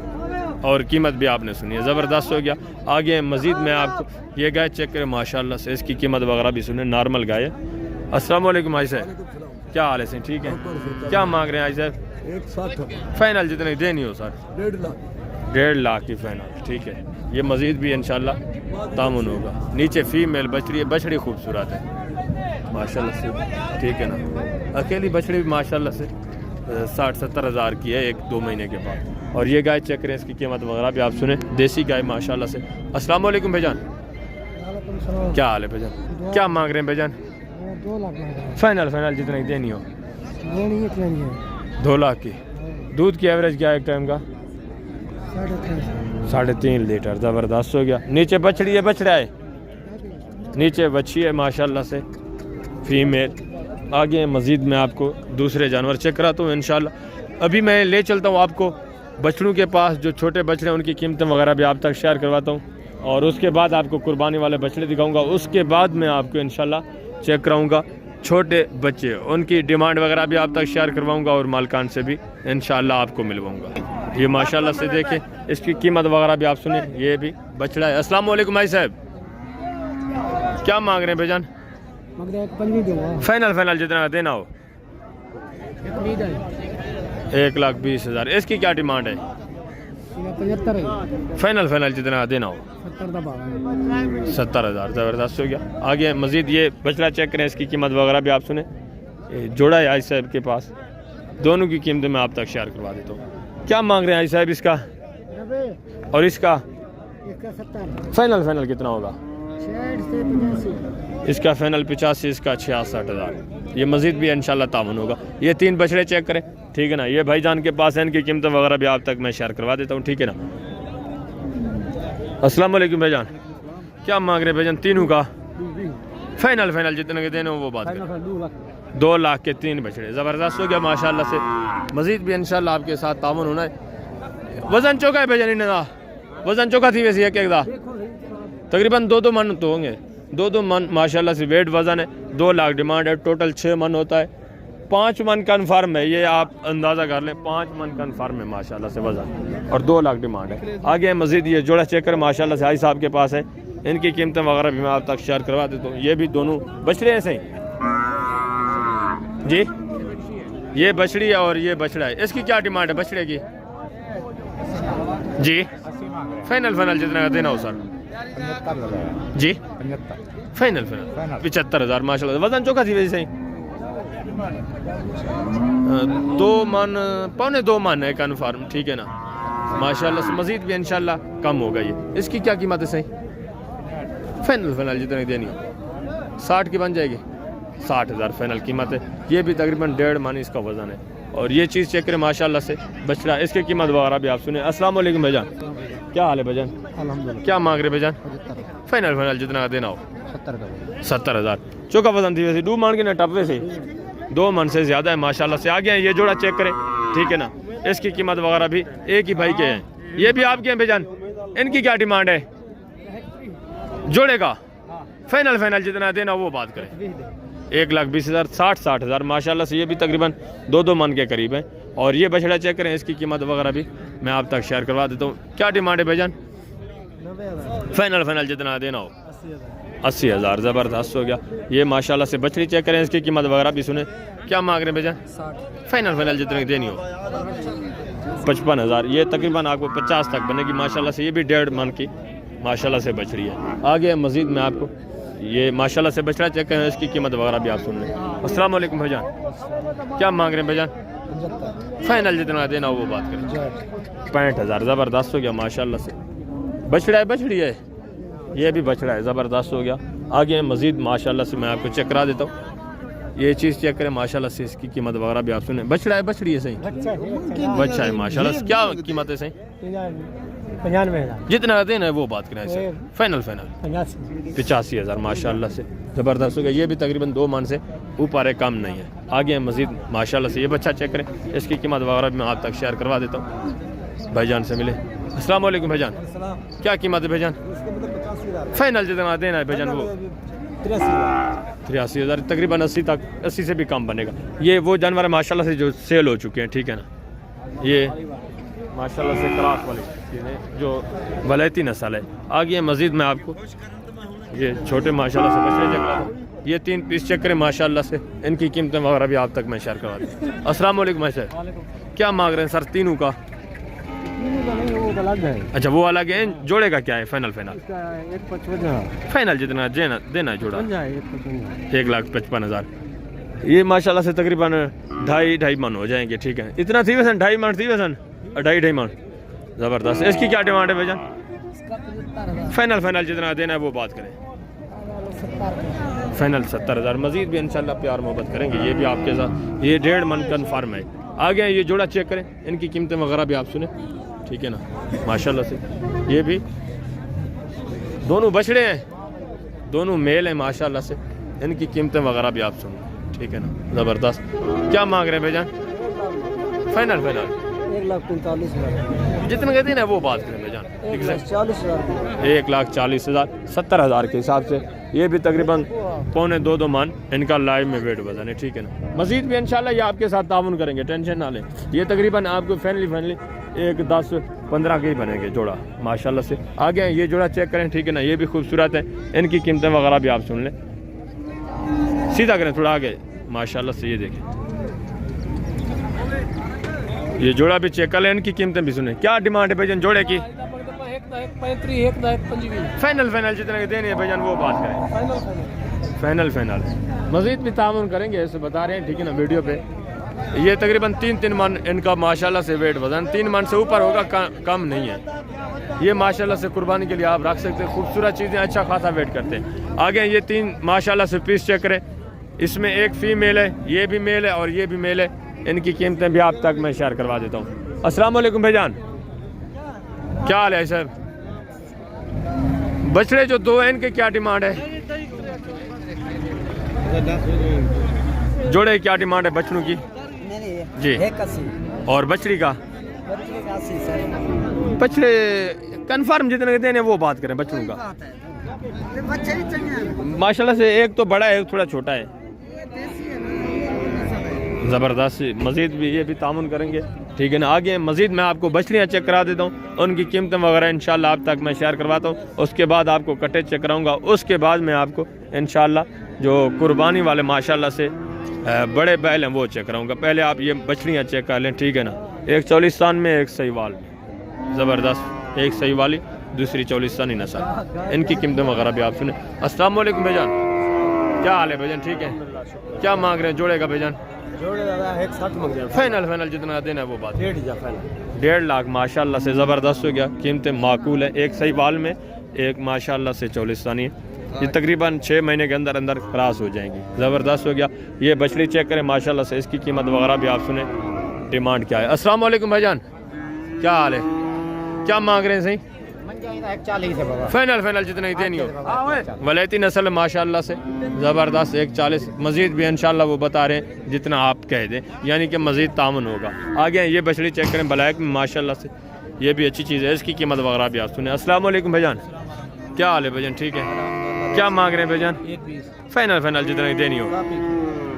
और कीमत भी आपने सुनी है, ज़बरदस्त हो गया। आगे मज़ीद मैं आपको ये गाय चेक करें माशाल्लाह से, इसकी कीमत वगैरह भी सुने, नॉर्मल गाय है। अस्सलाम वालेकुम भाई साहब, क्या हाल है? ठीक है, क्या मांग रहे हैं भाई साहब? 1,60 फाइनल जितने देनी हो सर 1.5 लाख की फाइनल। ठीक है, ये मज़ीद भी इंशाल्लाह तामुन होगा। नीचे फीमेल बछड़ी है, बछड़ी खूबसूरत है माशाल्लाह से। ठीक है ना, अकेली बछड़ी भी माशाल्लाह से 60-70 हज़ार की है 1-2 महीने के बाद। और ये गाय चेक करें, इसकी कीमत वगैरह भी आप सुने, देसी गाय माशाल्लाह से। अस्सलाम वालेकुम भाईजान, क्या हाल है भाईजान? क्या मांग रहे हैं भाईजान? 2 लाख फाइनल जितने की देनी हो 2 लाख की। दूध की एवरेज क्या है एक टाइम का? 3.5 लीटर, ज़बरदस्त हो गया। नीचे बछड़ी है, बछड़ा है, नीचे बच्ची है माशाल्लाह से, फीमेल। आगे मज़ीद मैं आपको दूसरे जानवर चेक कराता हूँ इंशाल्लाह। अभी मैं ले चलता हूँ आपको बछड़ों के पास, जो छोटे बछड़े हैं उनकी कीमतें वगैरह भी आप तक शेयर करवाता हूँ। और उसके बाद आपको कुर्बानी वाले बछड़े दिखाऊंगा। उसके बाद मैं आपको इंशाल्लाह चेक कराऊंगा छोटे बच्चे, उनकी डिमांड वगैरह भी आप तक शेयर करवाऊंगा और मालकान से भी इंशाल्लाह आपको मिलवाऊंगा। ये माशाल्लाह से देखें, इसकी कीमत वगैरह भी आप सुने। ये भी बछड़ा है। अस्सलाम वालेकुम भाई साहब, क्या मांग रहे हैं भाईजान? फाइनल जितना देना हो 1,20,000। इसकी क्या डिमांड है? 75 फाइनल जितना देना हो 70,000, ज़बरदस्त हो गया। आगे मज़ीद ये बछड़ा चेक करें, इसकी कीमत वगैरह भी आप सुने। जोड़ा है आई साहब के पास, दोनों की कीमतें मैं आप तक शेयर करवा देता हूँ। क्या मांग रहे हैं आई साहब इसका और इसका? फाइनल कितना होगा? इसका फाइनल 85, इसका 66,000। ये मज़ीद भी इंशाल्लाह तामुन होगा। ये 3 बछड़े चेक करें। ठीक है ना, ये भाईजान के पास है, इनकी कीमतें वगैरह भी आप तक मैं शेयर करवा देता हूँ। ठीक है ना। अस्सलाम वालेकुम भाईजान, क्या मांग रहे हैं भाईजान? तीनों का फाइनल जितने के देने हो वो बात करें। 2 लाख के 3 बछड़े, ज़बरदस्त हो गया माशाल्लाह से। मज़ीद भी इंशाल्लाह आपके साथ तामुन होना है। वज़न चौका है भाईजान, इन्हें वज़न चौका थी वैसे एक तकरीबन 2-2 मन तो होंगे, 2-2 मन माशाल्लाह से वेट वज़न है। 2 लाख डिमांड है, टोटल 6 मन होता है। 5 मन कन्फर्म है, ये आप अंदाज़ा कर लें, 5 मन कन्फर्म है माशाल्लाह से वज़न, और 2 लाख डिमांड है। आगे मज़ीद ये जोड़ा चेक कर माशाल्लाह से आई साहब के पास है, इनकी कीमतें वगैरह भी मैं आप तक शेयर करवा देता हूँ। ये भी दोनों बछड़े हैं सही जी, ये बछड़ी है और ये बछड़ा है। इसकी क्या डिमांड है बछड़े की जी? फाइनल जितना का देना हो सर जी? फाइनल 75,000 माशाल्लाह। वज़न चौका थी वैसे ही 2 मन, 1.25 मन है कन्फर्म। ठीक है ना माशाल्लाह से। मज़ीद भी इंशाल्लाह कम होगा ये। इसकी क्या कीमत है सही? फाइनल जितने की देनी हो 60 की बन जाएगी। 60,000 फाइनल कीमत है। ये भी तकरीबन 1.5 मन इसका वज़न है। और ये चीज़ चेक करें माशाल्लाह से, बछड़ा। इसकी कीमत वगैरह भी आप सुने। अस्सलाम वालेकुम भाईजान, क्या हाल है भाईजान? अल्हम्दुलिल्लाह। क्या मांग रहे भाईजान? फाइनल जितना का देना हो 70,000। चौका वजन थी वैसे 2 मन के ना टप वैसे 2 मन से ज़्यादा है माशाल्लाह से। आगे हैं ये जोड़ा चेक करें, ठीक है ना। इसकी कीमत वगैरह भी एक ही भाई के हैं, ये भी आपके हैं भाईजान। इनकी क्या डिमांड है जोड़े का? फाइनल जितना देना वो बात करें। 1,20,000 60 हज़ार माशाल्लाह से। ये भी तकरीबन 2 मन के करीब है। और ये बछड़ा चेक करें, इसकी कीमत वगैरह भी मैं आप तक शेयर करवा देता हूँ। क्या डिमांड है भाईजान? फाइनल जितना देना हो 80,000। ज़बरदस्त हो गया। ये माशाल्लाह से बछड़ी चेक करें, इसकी कीमत वगैरह भी सुने। क्या मांग रहे हैं भाईजान? फाइनल जितने की देनी हो 55,000। ये तकरीबन आपको 50 तक बनेगी माशाल्लाह से। ये भी 1.5 मन की माशाल्लाह से बछड़ी है। आगे मज़ीद मैं आपको ये माशाल्लाह से बछड़ा चेक करें, इसकी कीमत वगैरह भी आप सुन लें। अस्सलाम वालेकुम भाईजान, क्या मांग रहे हैं भाईजान? फाइनल जितना देना हो वो बात करें। 65,000। ज़बरदस्त हो गया माशाल्लाह से। बछड़ा है, बछड़ी है, ये भी बछड़ा है। ज़बरदस्त हो गया। आगे मज़ीद माशाल्लाह से मैं आपको चेक करा देता हूँ। ये चीज़ चेक करें माशाल्लाह से, इसकी कीमत वगैरह भी आप सुने। बछड़ा है, बछड़ी है सही, बच्चा है माशाल्लाह से। क्या कीमत है सही? 95,000। जितना देना है वो बात करें सही। फाइनल 85,000 माशाल्लाह से। ज़बरदस्त हो गया। ये भी तकरीबन 2 मन से ऊपर है, कम नहीं है। आगे मज़ीद माशाल्लाह से ये बच्चा चेक करें, इसकी कीमत वगैरह भी मैं आप तक शेयर करवा देता हूँ। भाईजान से मिले। अस्सलाम वालेकुम भाईजान, क्या कीमत है भाईजान? फाइनल जितना देना है भाईजान वो 83,000। तकरीबन 80 तक, 80 से भी कम बनेगा। ये वो जानवर है माशाल्लाह से जो सेल हो चुके हैं, ठीक है ना। ये माशाल्लाह से क्रॉस वाली जो वलैती नस्ल है। आगे मज़ीद मैं आपको ये छोटे माशाल्लाह से बछड़े चेक करा दूँ। ये 3 पीस चेक करें माशाल्लाह से, इनकी कीमतें वगैरह भी आप तक मैं शेयर करवा दूँ। अस्सलाम वालेकुम भाई साहब, क्या मांग रहे हैं सर तीनों का? अच्छा वो अलग है। जोड़े का क्या है? फाइनल 1,55,000। फाइनल जितना देना है जोड़ा 1,55,000। ये माशाल्लाह से तकरीबन 2.5 मन हो जाएंगे, ठीक है। इतना थी वैसन 2.5 मन थी वैसन 2.5 मन। ज़बरदस्त। इसकी क्या डिमांड है भाईजान? फाइनल जितना देना है वो बात करें। फाइनल 70,000। मज़ीद भी इंशाल्लाह प्यार मोहब्बत करेंगे। ये भी आपके साथ ये 1.5 मन कन्फर्म है। आगे ये जोड़ा चेक करें, इनकी कीमतें वगैरह भी आप सुने, ठीक है ना माशाल्लाह से। ये भी दोनों बछड़े हैं, दोनों मेल हैं माशाल्लाह से। इनकी कीमतें वगैरह भी आप सुने, ठीक है ना। ज़बरदस्त। क्या मांग रहे हैं भाईजान? फाइनल 1,45,000। जितना कहते हैं ना वो बात करें भाईजान। 1,40,000। 1,40,000 70,000 के हिसाब से। ये भी तकरीबन 1.25-2 मन इनका लाइव में वेट वजन है, ठीक है ना। मज़ीद भी इंशाल्लाह ये आपके साथ ताउन करेंगे, टेंशन ना लें। ये तकरीबन आपको फैमिली 10-15 के ही बनेंगे जोड़ा माशाल्लाह से। आगे ये जोड़ा चेक करें, ठीक है ना। ये भी खूबसूरत है, इनकी कीमतें वगैरह भी आप सुन लें। सीधा करें थोड़ा आगे माशाल्लाह से। ये देखें, ये जोड़ा भी चेक कर लें, इनकी कीमतें भी सुने। क्या डिमांड है भाईजान जोड़े की? फाइनल जितने के देने हैं भाईजान वो बात करें। फाइनल मज़ीद भी तामुन करेंगे, ऐसे बता रहे हैं, ठीक है ना वीडियो पे। ये तकरीबन 3 मन इनका माशाल्लाह से वेट वजन 3 मन से ऊपर होगा, कम नहीं है। ये माशाल्लाह से कुर्बानी के लिए आप रख सकते हैं। खूबसूरत चीज़ें, अच्छा खासा वेट करते हैं। आगे ये 3 माशाल्लाह से पीस चेक करें, इसमें एक फीमेल है, ये भी मेल है और ये भी मेल है। इनकी कीमतें भी आप तक मैं शेयर करवा देता हूँ। अस्सलाम वालेकुम भाईजान, क्या हाल है साहब? बछड़े जो 2 हैं इनके क्या डिमांड है? जोड़े क्या डिमांड है बछड़ों की? जी। 81। और बछड़ी का? बछड़े कन्फर्म जितने देने वो बात करें। बछड़ों का माशाल्लाह से एक तो बड़ा है, एक थोड़ा छोटा है। ज़बरदस्त। मज़ीद भी ये भी तामुन करेंगे, ठीक है ना। आगे मज़ीद मैं आपको बछड़ियाँ चेक करा देता हूँ, उनकी कीमतें वगैरह इंशाल्लाह आप तक मैं शेयर करवाता हूँ। उसके बाद आपको कटे चेक कराऊँगा। उसके बाद मैं आपको इंशाल्लाह जो कुर्बानी वाले माशाल्लाह से बड़े बैल हैं वो चेक कराऊँगा। पहले आप ये बछड़ियाँ चेक कर लें, ठीक है ना। एक चौलिस्तान में, एक सहीवाल में। ज़बरदस्त। एक सहीवाली, दूसरी चौलिस्तानी नस्ल। इनकी कीमतें वगैरह भी आप सुने। अस्सलाम वालेकुम भाईजान, क्या हाल है भाईजान? ठीक है। क्या मांग रहे हैं जोड़े का भाईजान? फाइनल जितना देना है वो बात। 1.5 लाख माशाल्लाह से। ज़बरदस्त हो गया। कीमतें माकूल है। एक सहीवाल में, एक माशाल्लाह से चौलिस्तानी है। ये तकरीबन 6 महीने के अंदर अंदर क्रॉस हो जाएंगी। ज़बरदस्त हो गया। ये बछड़ी चेक करें माशाल्लाह से, इसकी कीमत वगैरह भी आप सुने, डिमांड क्या है। अस्सलाम वालेकुम भाईजान, क्या हाल है? क्या मांग रहे हैं सही? फाइनल फाइनल जितना ही देनी हो। वलैती नस्ल माशाल्लाह से ज़बरदस्त 140, मज़ीद भी इंशाल्लाह वो बता रहे हैं जितना आप कह दें, यानी कि मज़ीद तामन होगा। आगे ये बछड़ी चेक करें ब्लैक में माशाल्लाह से, ये भी अच्छी चीज़ है, इसकी कीमत वगैरह भी आप सुने। अस्सलाम वालेकुम भाईजान, क्या हाल है भाईजान? ठीक है, क्या मांग रहे हैं भाईजान? फाइनल फाइनल जितना ही देनी हो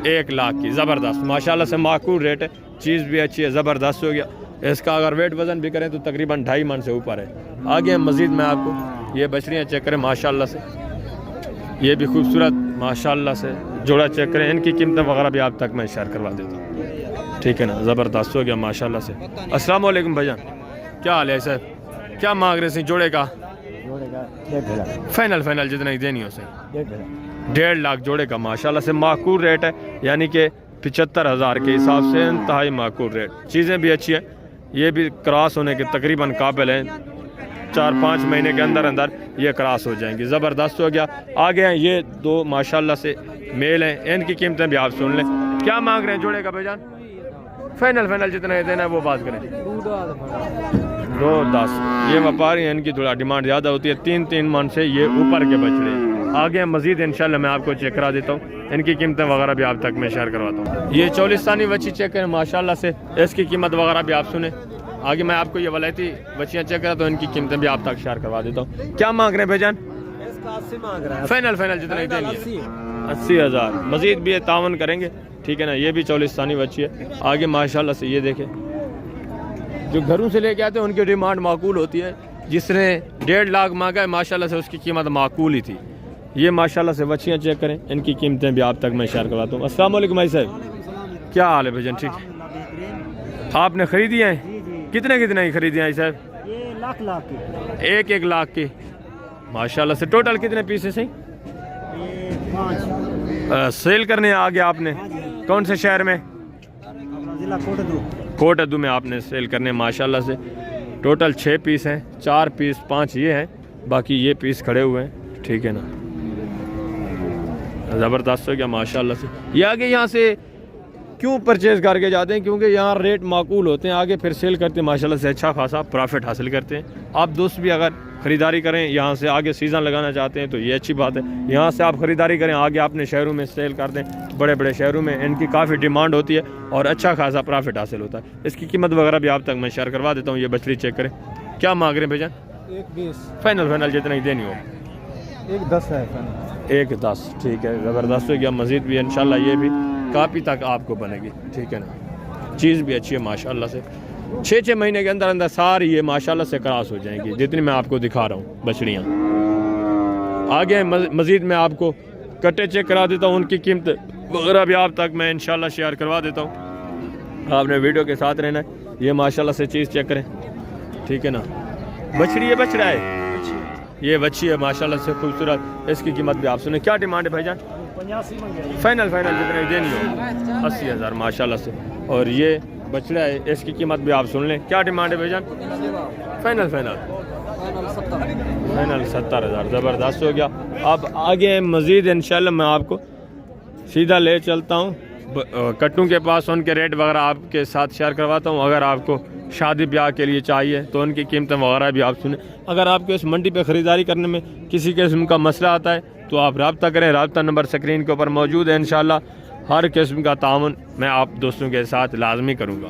1 लाख की। ज़बरदस्त माशाल्लाह से माकूल रेट है, चीज़ भी अच्छी है, ज़बरदस्त हो गया। इसका अगर वेट वज़न भी करें तो तकरीबन 2.5 मन से ऊपर है। आगे मज़ीद मैं आपको ये बछड़ियाँ चेक करें माशाल्लाह से, ये भी खूबसूरत माशाल्लाह से जोड़ा चेक करें, इनकी कीमतें वगैरह भी आप तक मैं शेयर करवा देता हूँ, ठीक है ना। ज़बरदस्त हो गया माशाल्लाह से। अस्सलाम वालेकुम भाईजान, क्या हाल है सर? क्या मांग रहे हैं जोड़े का? फाइनल फाइनल जितना ही देनी हो सही 1.5 लाख जोड़े का माशाल्लाह से माकूल रेट है, यानी कि 75,000 के हिसाब से इंतहाई माकूल रेट। चीज़ें भी अच्छी है, ये भी क्रॉस होने के तकरीबन काबिल हैं, 4-5 महीने के अंदर अंदर ये क्रॉस हो जाएंगी। ज़बरदस्त हो गया। आगे हैं ये 2 माशाल्लाह से मेल हैं, इनकी कीमतें भी आप सुन लें। क्या मांग रहे हैं जोड़े का भाईजान? फाइनल फाइनल जितना ही देना है वो बात करें। 2.10 ये व्यापारी हैं, इनकी थोड़ा डिमांड ज़्यादा होती है, 3-3 मन से ये ऊपर के बछड़े हैं। आगे मज़ीद इंशाल्लाह मैं आपको चेक करा देता हूँ, इनकी कीमतें वगैरह भी आप तक मैं शेयर करवाता हूँ। ये चौलिस्तानी बच्ची चेक करें माशाल्लाह से, इसकी कीमत वगैरह भी आप सुने। आगे मैं आपको ये वलैती बच्चियाँ चेक करा तो इनकी कीमतें भी आप तक शेयर करवा देता हूँ। क्या मांग रहे हैं भाईजान? फाइनल फाइनल जितना ही देंगे 80,000, मज़ीद भी तावन करेंगे, ठीक है ना। ये भी चौलिस्तानी बच्ची है। आगे माशाल्लाह से ये देखें, जो घरों से लेके आते हैं उनकी डिमांड माकूल होती है। जिसने 1.5 लाख मांगा है माशाल्लाह से उसकी कीमत माकूल ही थी। ये माशाल्लाह से बच्चियाँ चेक करें, इनकी कीमतें भी आप तक मैं शेयर करवाता हूँ। अस्सलाम वालेकुम भाई साहब, क्या हाल है भाईजान? ठीक है, आपने ख़रीदी हैं? कितने कितने की खरीदी हैं साहब? ये लाख की। 1 लाख की माशाल्लाह से। टोटल कितने पीसेस हैं? ये 5 सेल करने आ गया आपने? कौन से शहर में? जिला कोटअदू में आपने सेल करने माशाल्लाह से। टोटल 6 पीस हैं, 4 पीस 5 ये हैं, बाकी ये पीस खड़े हुए हैं, ठीक है ना। ज़बरदस्त हो गया माशाल्लाह से। ये आगे यहाँ से क्यों परचेज़ करके जाते हैं? क्योंकि यहाँ रेट माकूल होते हैं, आगे फिर सेल करते हैं माशाल्लाह से, अच्छा खासा प्रॉफिट हासिल करते हैं। आप दोस्त भी अगर ख़रीदारी करें यहाँ से, आगे सीज़न लगाना चाहते हैं तो ये अच्छी बात है। यहाँ से आप ख़रीदारी करें, आगे अपने शहरों में सेल कर दें, बड़े बड़े शहरों में इनकी काफ़ी डिमांड होती है और अच्छा खासा प्रॉफिट हासिल होता है। इसकी कीमत वगैरह भी आप तक मैं शेयर करवा देता हूँ। ये बछड़ी चेक करें, क्या मांग रहे हैं भैया? 1.20 फाइनल फाइनल जितना ही देनी हो 1.10 है। 1.10 ठीक है, ज़बरदस्त हो गया। मज़ीद भी इंशाल्लाह ये भी काफ़ी तक आपको बनेगी, ठीक है ना। चीज़ भी अच्छी है माशाल्लाह से। 6-6 महीने के अंदर अंदर सारी ये माशाल्लाह से क्रॉस हो जाएंगी, जितनी मैं आपको दिखा रहा हूँ बछड़ियाँ। आगे मज़ीद मैं आपको कट्टे चेक करा देता हूँ, उनकी कीमत वगैरह भी आप तक मैं इंशाल्लाह शेयर करवा देता हूँ। आपने वीडियो के साथ रहना है। ये माशाल्लाह से चीज़ चेक करें, ठीक है ना। बछड़ी है, बछड़ा है, ये बच्ची है माशाल्लाह से खूबसूरत। इसकी कीमत भी आप सुने। क्या डिमांड है भाईजान? 85 फाइनल फाइनल जितने देनी हो 80,000 माशाल्लाह से। और ये बछड़ा है, इसकी कीमत भी आप सुन लें। क्या डिमांड है भाईजान? फाइनल फाइनल 70,000, ज़बरदस्त हो गया। अब आगे मज़ीद इंशाल्लाह मैं आपको सीधा ले चलता हूँ कट्टू के पास, उनके रेट वगैरह आपके साथ शेयर करवाता हूँ। अगर आपको शादी ब्याह के लिए चाहिए तो उनकी कीमतें वगैरह भी आप सुने। अगर आपको इस मंडी पे ख़रीदारी करने में किसी किस्म का मसला आता है तो आप रब्ता करें, रब्ता नंबर स्क्रीन के ऊपर मौजूद है। इंशाल्लाह हर किस्म का ताउन मैं आप दोस्तों के साथ लाजमी करूँगा।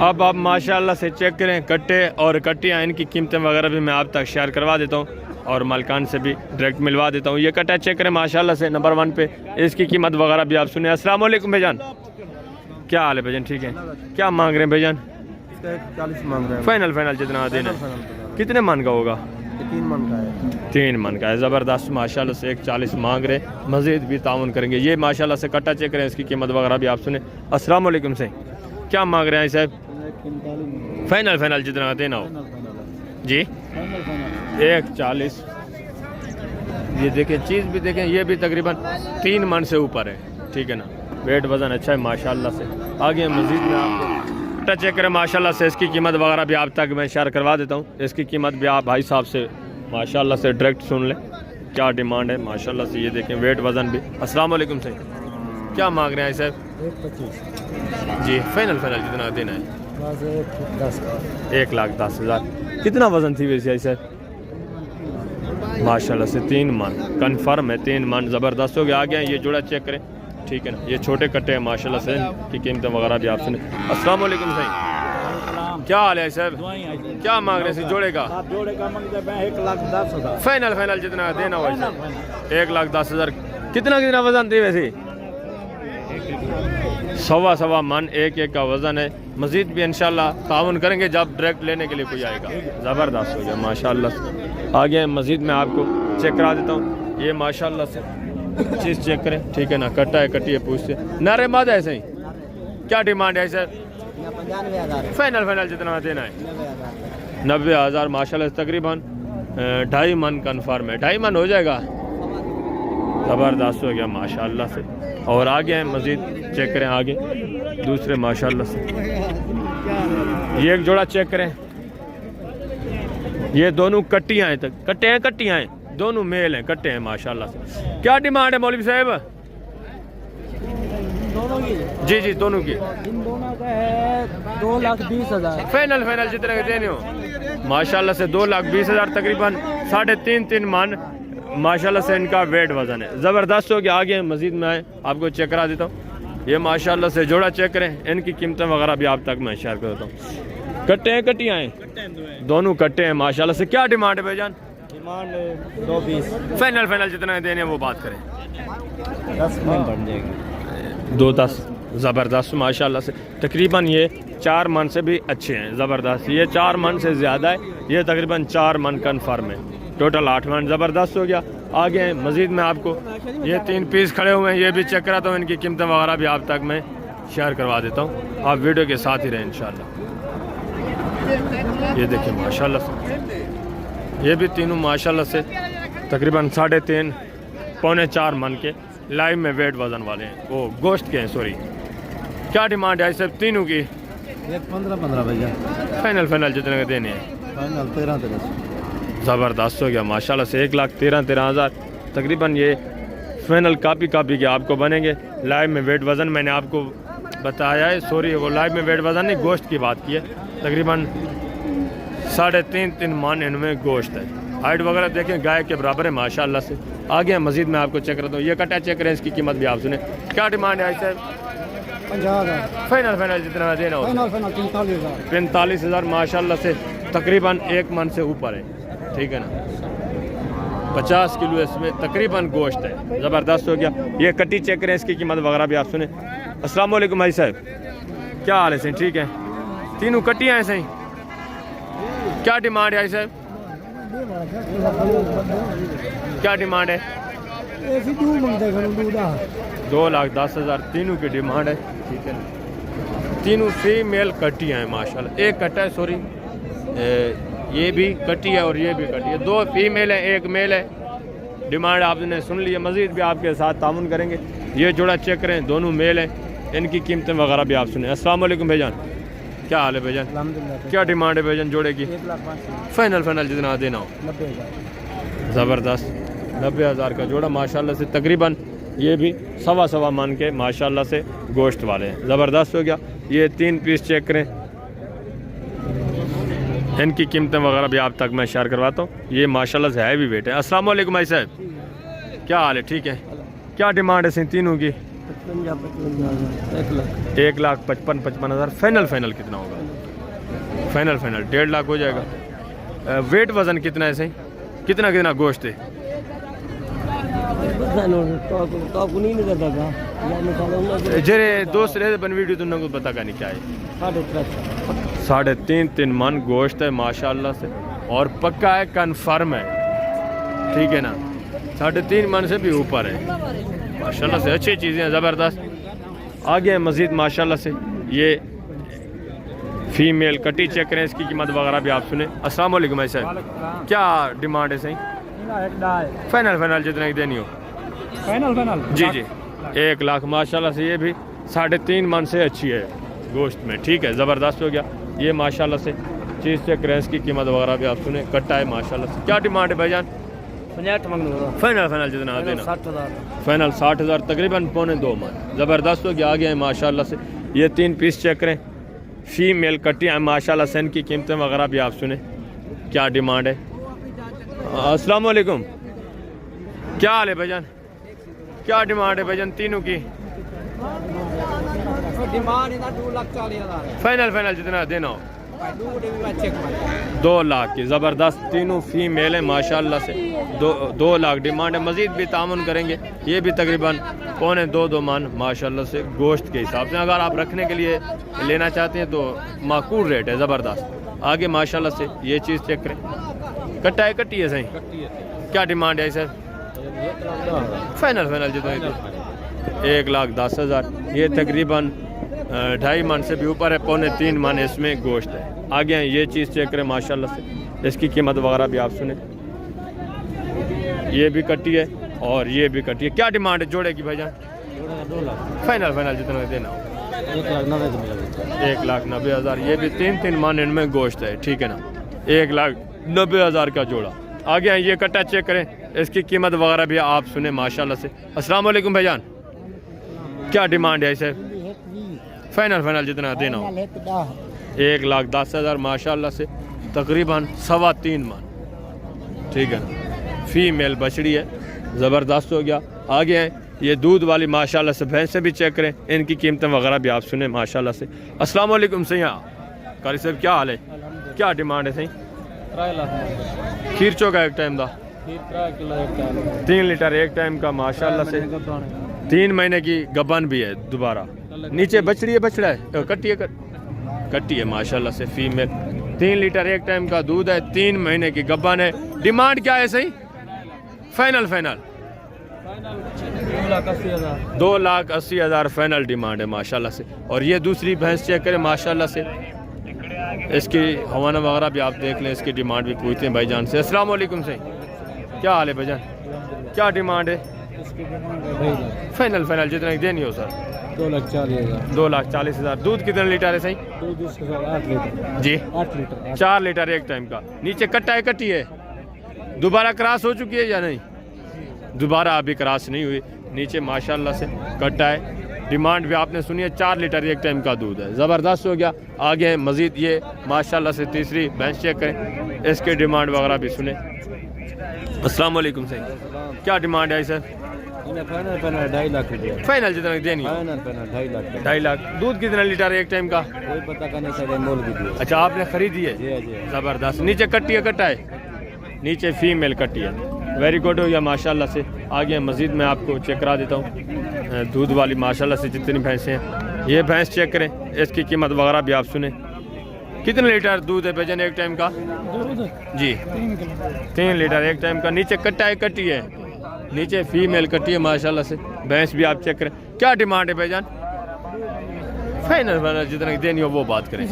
अब आप माशाल्लाह से चेक करें कट्टे और कट्टियाँ, इनकी कीमतें वगैरह भी मैं आप तक शेयर करवा देता हूँ और मालकान से भी डायरेक्ट मिलवा देता हूँ। ये कट्टा चेक करें माशाल्लाह से नंबर 1 पे, इसकी कीमत वगैरह भी आप सुने। अस्सलाम वालेकुम भाईजान, क्या हाल है भाईजान? ठीक है, क्या मांग रहे हैं भाईजान? 40 मांग रहे हैं। फाइनल फाइनल जितना देना। कितने मन का होगा? 3 मन का है। 3 मन का है, ज़बरदस्त माशाल्लाह से। 140 मांग रहे, मज़ीद भी ताउन करेंगे। ये माशाल्लाह से कट्टा चेक करें, इसकी कीमत वगैरह भी आप सुने। अस्सलाम वालेकुम से, क्या मांग रहे हैं साहब? फाइनल फाइनल जितना देना हो जी 140। ये देखें, चीज़ भी देखें, ये भी तकरीबन 3 मन से ऊपर है, ठीक है ना। वेट वज़न अच्छा है माशाल्लाह से। आगे मज़ीद में आपको चेक करें माशाल्लाह से, इसकी कीमत वगैरह भी आप तक मैं शेयर करवा देता हूँ। इसकी कीमत भी आप भाई साहब से माशाल्लाह से डायरेक्ट सुन लें क्या डिमांड है माशाल्लाह से। ये देखें वेट वज़न भी। अस्सलाम वालेकुम से, क्या मांग रहे हैं सर? 1.25 जी फाइनल फाइनल जितना देना है? 1,10,000। 1,10,000। कितना वज़न थी वैसे सर? माशाल्लाह से 3 मन कन्फर्म है, 3 मन ज़बरदस्त हो गया। आ गया ये जोड़ा चेक करें, ठीक है ना। ये छोटे कट्टे हैं माशाल्लाह से, की कीमतें वगैरह भी आप सुने। अस्सलाम वालेकुम सही, क्या हाल है साहब? क्या मांग रहे हैं जोड़े का? जोड़े का मंगते हैं 1,10,000। फाइनल जितना देना हो 1,10,000। कितना वजन थी वैसे? सवा मन एक का वजन है। मजीद भी इंशाल्लाह ताउन करेंगे जब डायरेक्ट लेने के लिए कोई आएगा। ज़बरदस्त हो गया माशाल्लाह से। आगे मजीद मैं आपको चेक करा देता हूँ। ये माशाल्लाह से चीज़ चेक करें, ठीक है ना। कट्टा है, कटी है, पूछते नरे मादा है सही। क्या डिमांड है सर? 95,000। फाइनल जितना देना है 90,000 माशाल्लाह। तकरीबन 2.5 मन कन्फर्म है, 2.5 मन हो जाएगा। ज़बरदस्त हो गया माशाल्लाह से। और आगे हैं मज़ीद चेक करें, आगे दूसरे माशाल्लाह से। ये एक जोड़ा चेक करें, ये दोनों कट्टियाँ हैं, कट्टियाँ हैं, दोनों मेल हैं, कट्टे हैं माशाल्लाह से। क्या डिमांड है मौलवी साहब? दोनों की? जी दोनों की। इन दोनों का है 2,20,000। फाइनल जितने के देने हो माशाल्लाह से 2,20,000 तकरीबन 3.5 मन माशाल्लाह से इनका वेट वजन है। ज़बरदस्त हो गया। आगे मजीद मैं आपको चेक करा देता हूँ। ये माशाल्लाह से जोड़ा चेक करें, इनकी कीमतें वगैरह भी आप तक मैं शेयर कर देता हूँ। कट्टे हैं, कट्टियाँ हैं, दोनों कट्टे हैं माशाल्लाह से। क्या डिमांड है भाईजान? डिमांड 2,20। फाइनल जितना देने वो बात करें। 10 मन बन जाएगी। 2,10 ज़बरदस्त माशाल्लाह से। तकरीबन ये 4 मन से भी अच्छे हैं, ज़बरदस्त। ये 4 मन से ज़्यादा है, ये तकरीबन 4 मन कन्फर्म है। टोटल 8 मन। ज़बरदस्त हो गया। आगे हैं मज़ीद मैं आपको ये 3 पीस खड़े हुए हैं, ये भी चेक कराता हूँ। इनकी कीमतें वगैरह भी आप तक मैं शेयर करवा देता हूँ। आप वीडियो के साथ ही रहें इंशाल्लाह। ये देखिए माशाल्लाह से, ये भी तीनों माशाल्लाह से तकरीबन 3.5 पौने 4 मन के लाइव में वेट वजन वाले हैं, वो गोश्त के हैं, सॉरी। क्या डिमांड है सब तीनों की? 15 भैया। फाइनल जितने के देने हैं? फाइनल 13। ज़बरदस्त हो गया माशाल्लाह से। 1,13,000 तकरीबन ये फाइनल कापी के आपको बनेंगे। लाइव में वेट वज़न मैंने आपको बताया है, सॉरी वो लाइव में वेट वज़न नहीं, गोश्त की बात की है। तकरीबन 3.5 मन इनमें गोश्त है। हाइट वगैरह देखें गाय के बराबर है माशाल्लाह से। आगे मज़ीद मैं आपको चेक करता हूँ। ये कटा चेक करें, इसकी कीमत भी आप सुने। क्या डिमांड है सर? 50,000। फाइनल जितना देना हो? 45,000 माशाल्लाह से। तकरीबन 1 मन से ऊपर है, ठीक है ना। 50 किलो इसमें तकरीबन गोश्त है। ज़बरदस्त हो गया। ये कट्टी चेक करें, इसकी कीमत वगैरह भी आप सुने। अस्सलाम वालेकुम भाई साहब, क्या हाल है सही? ठीक है, तीनों कट्टियाँ हैं सही। क्या डिमांड है साहब? क्या डिमांड है? 2,10,000 तीनों की डिमांड है, ठीक है। तीनों फीमेल कट्टियाँ हैं माशाल्लाह। एक कट्टा है, सॉरी ये भी कटी है और ये भी कटी है। 2 फीमेल है, 1 मेल है। डिमांड आपने सुन ली है। मज़ीद भी आपके साथ तामुन करेंगे। ये जोड़ा चेक करें, दोनों मेल हैं, इनकी कीमतें वगैरह भी आप सुने। अस्सलाम वालेकुम भाईजान, क्या हाल है भाईजान? अल्हम्दुलिल्लाह। क्या डिमांड है भाईजान जोड़े की? 1,05,000। फाइनल जितना देना हो? 90,000। ज़बरदस्त 90,000 का जोड़ा माशाल्लाह से। तकरीबन ये भी सवा मन के माशाल्लाह से गोश्त वाले हैं। ज़बरदस्त हो गया। ये 3 पीस चेक करें, इनकी कीमतें वगैरह भी आप तक मैं शेयर करवाता हूँ। ये माशाल्लाह से हैवी वेट है। अस्सलाम वालेकुम भाई साहब, क्या हाल है? ठीक है। क्या डिमांड है सिंह तीनों की? 1,55,000। फाइनल कितना होगा? फाइनल 1.5 लाख हो जाएगा। वेट वज़न कितना है सही? कितना गोश्त है? जेरे दोस्त रहे बन वीडियो तुमने को पता नहीं क्या है। 3.5 मन गोश्त है माशाल्लाह से, और पक्का है, कन्फर्म है, ठीक है ना। 3.5 मन से भी ऊपर है माशाल्लाह से। अच्छी चीज़ें हैं, ज़बरदस्त। आगे मज़ीद माशाल्लाह से ये फीमेल कटी चेक करें, इसकी कीमत वगैरह भी आप सुने। अस्सलाम वालेकुम भाई साहब, क्या डिमांड है सही? फाइनल जितना की देनी हो? फाइनल जी 1 लाख माशाल्लाह से। ये भी 3.5 मन से अच्छी है गोश्त में, ठीक है। ज़बरदस्त हो गया। ये माशाल्लाह से चीज़ चेक करें, इसकी कीमत वगैरह भी आप सुने। कट्टा है माशाल्लाह से। क्या डिमांड है भाईजान? 50 फाइनल जितना देना? 60,000। फाइनल 60,000 तकरीबन पौने 2 मन। ज़बरदस्त हो गया। आगे है माशाल्लाह से। ये 3 पीस चेक करें, फीमेल कट्टियाँ हैं माशाल्लाह से। इनकी कीमतें वगैरह भी आप सुने। क्या डिमांड है? अस्सलाम वालेकुम, क्या हाल है भाईजान? क्या डिमांड है भाईजान तीनों की? डिमांड इधर 2,40,000 फाइनल फाइनल जितना देना हो। 2 लाख की ज़बरदस्त, तीनों फीमेल है माशाल्लाह से। 2 लाख डिमांड है। मज़ीद भी तामुन करेंगे। ये भी तकरीबन 1.25-2 मन माशाल्लाह से गोश्त के हिसाब से। अगर आप रखने के लिए लेना चाहते हैं तो माकूल रेट है, ज़बरदस्त। आगे माशाल्लाह से ये चीज़ चेक करें। कट्टा है, कट्टी है सही। क्या डिमांड है सर? फाइनल फाइनल जितना 1,10,000। ये तकरीबन 2.5 मन से भी ऊपर है, 2.25-3 मन इसमें गोश्त है। आगे हैं, ये चीज़ चेक करें माशाल्लाह से। इसकी कीमत वगैरह भी आप सुने। ये भी कट्टी है और ये भी कट्टी है। क्या डिमांड है जोड़े की भाईजान? 2 लाख। फाइनल फाइनल जितना देना हो। 1,90,000। ये भी 3-3 मन इनमें गोश्त है, ठीक है ना। 1,90,000 का जोड़ा। आगे हैं, ये कट्टा चेक करें। इसकी कीमत वगैरह भी आप सुने माशाल्लाह से। अस्सलाम वालेकुम भाईजान, क्या डिमांड है इसे? फाइनल फाइनल जितना देना हो। 1,10,000 माशाल्लाह से, तकरीबन 3.25 मन, ठीक है ना। फीमेल बछड़ी है, ज़बरदस्त हो गया। आगे हैं, ये दूध वाली माशाल्लाह से भैंसें भी चेक करें। इनकी कीमतें वगैरह भी आप सुने माशाल्लाह से। अस्सलाम वालेकुम सैया, कारी साहब क्या हाल है? क्या डिमांड है सही? 3 लाख। खीर चोका एक टाइम का 3 लीटर एक टाइम का माशाल्लाह से। 3 महीने की गबन भी है दोबारा। नीचे बछड़ी है, बछड़ा है, कट्टी है, कट्टी है माशाल्लाह से फीमेल। 3 लीटर एक टाइम का दूध है, 3 महीने की गबन है। डिमांड क्या है सही? फाइनल फाइनल 2,80,000 फाइनल डिमांड है माशाल्लाह से। और ये दूसरी भैंस चेक करें माशाल्लाह से। इसकी हवाना वगैरह भी आप देख लें। इसकी डिमांड भी पूछते हैं भाईजान से। अस्सलाम वालेकुम सही, क्या हाल है भाईजान? क्या डिमांड है? फाइनल फाइनल जितना की देनी हो सर। 2,40,000। 2,40,000। दूध कितने लीटर है सही? 8 लीटर जी 8 लीटर 4 लीटर एक टाइम का। नीचे कट्टा है, कट्टी है, दोबारा क्रॉस हो चुकी है या नहीं? दोबारा अभी क्रॉस नहीं हुई। नीचे माशाल्लाह से कट्टा है। डिमांड भी आपने सुनी है, 4 लीटर एक टाइम का दूध है, ज़बरदस्त हो गया। आगे है मज़ीद, ये माशाल्लाह से तीसरी भैंस चेक करें। इसके डिमांड वगैरह भी सुने। अस्सलाम वालेकुम सही, क्या डिमांड है सर? फाइनल 2.5 लाख रुपया। फाइनल जितना देनी? फाइनल 2.5 लाख। 2.5 लाख। दूध कितना लीटर एक टाइम का? कोई पता करने से मोल की दिए। अच्छा, आपने खरीदी है, ज़बरदस्त। नीचे कट्टी है, कट्टा है, नीचे फीमेल कट्टी है। वेरी गुड हो गया माशाल्लाह से। आगे मज़ीद मैं आपको चेक करा देता हूँ दूध वाली माशाल्लाह से जितनी भैंसें हैं। ये भैंस चेक करें, इसकी कीमत वगैरह भी आप सुने। कितने लीटर दूध है भैजन एक टाइम का? जी 3 लीटर एक टाइम का। नीचे कट्टा है, कट्टी है, नीचे फीमेल कट्टी है माशाल्लाह से। भैंस भी आप चेक करें। क्या डिमांड है भाईजान? फाइनल फाइनल जितना की देनी हो वो बात करें।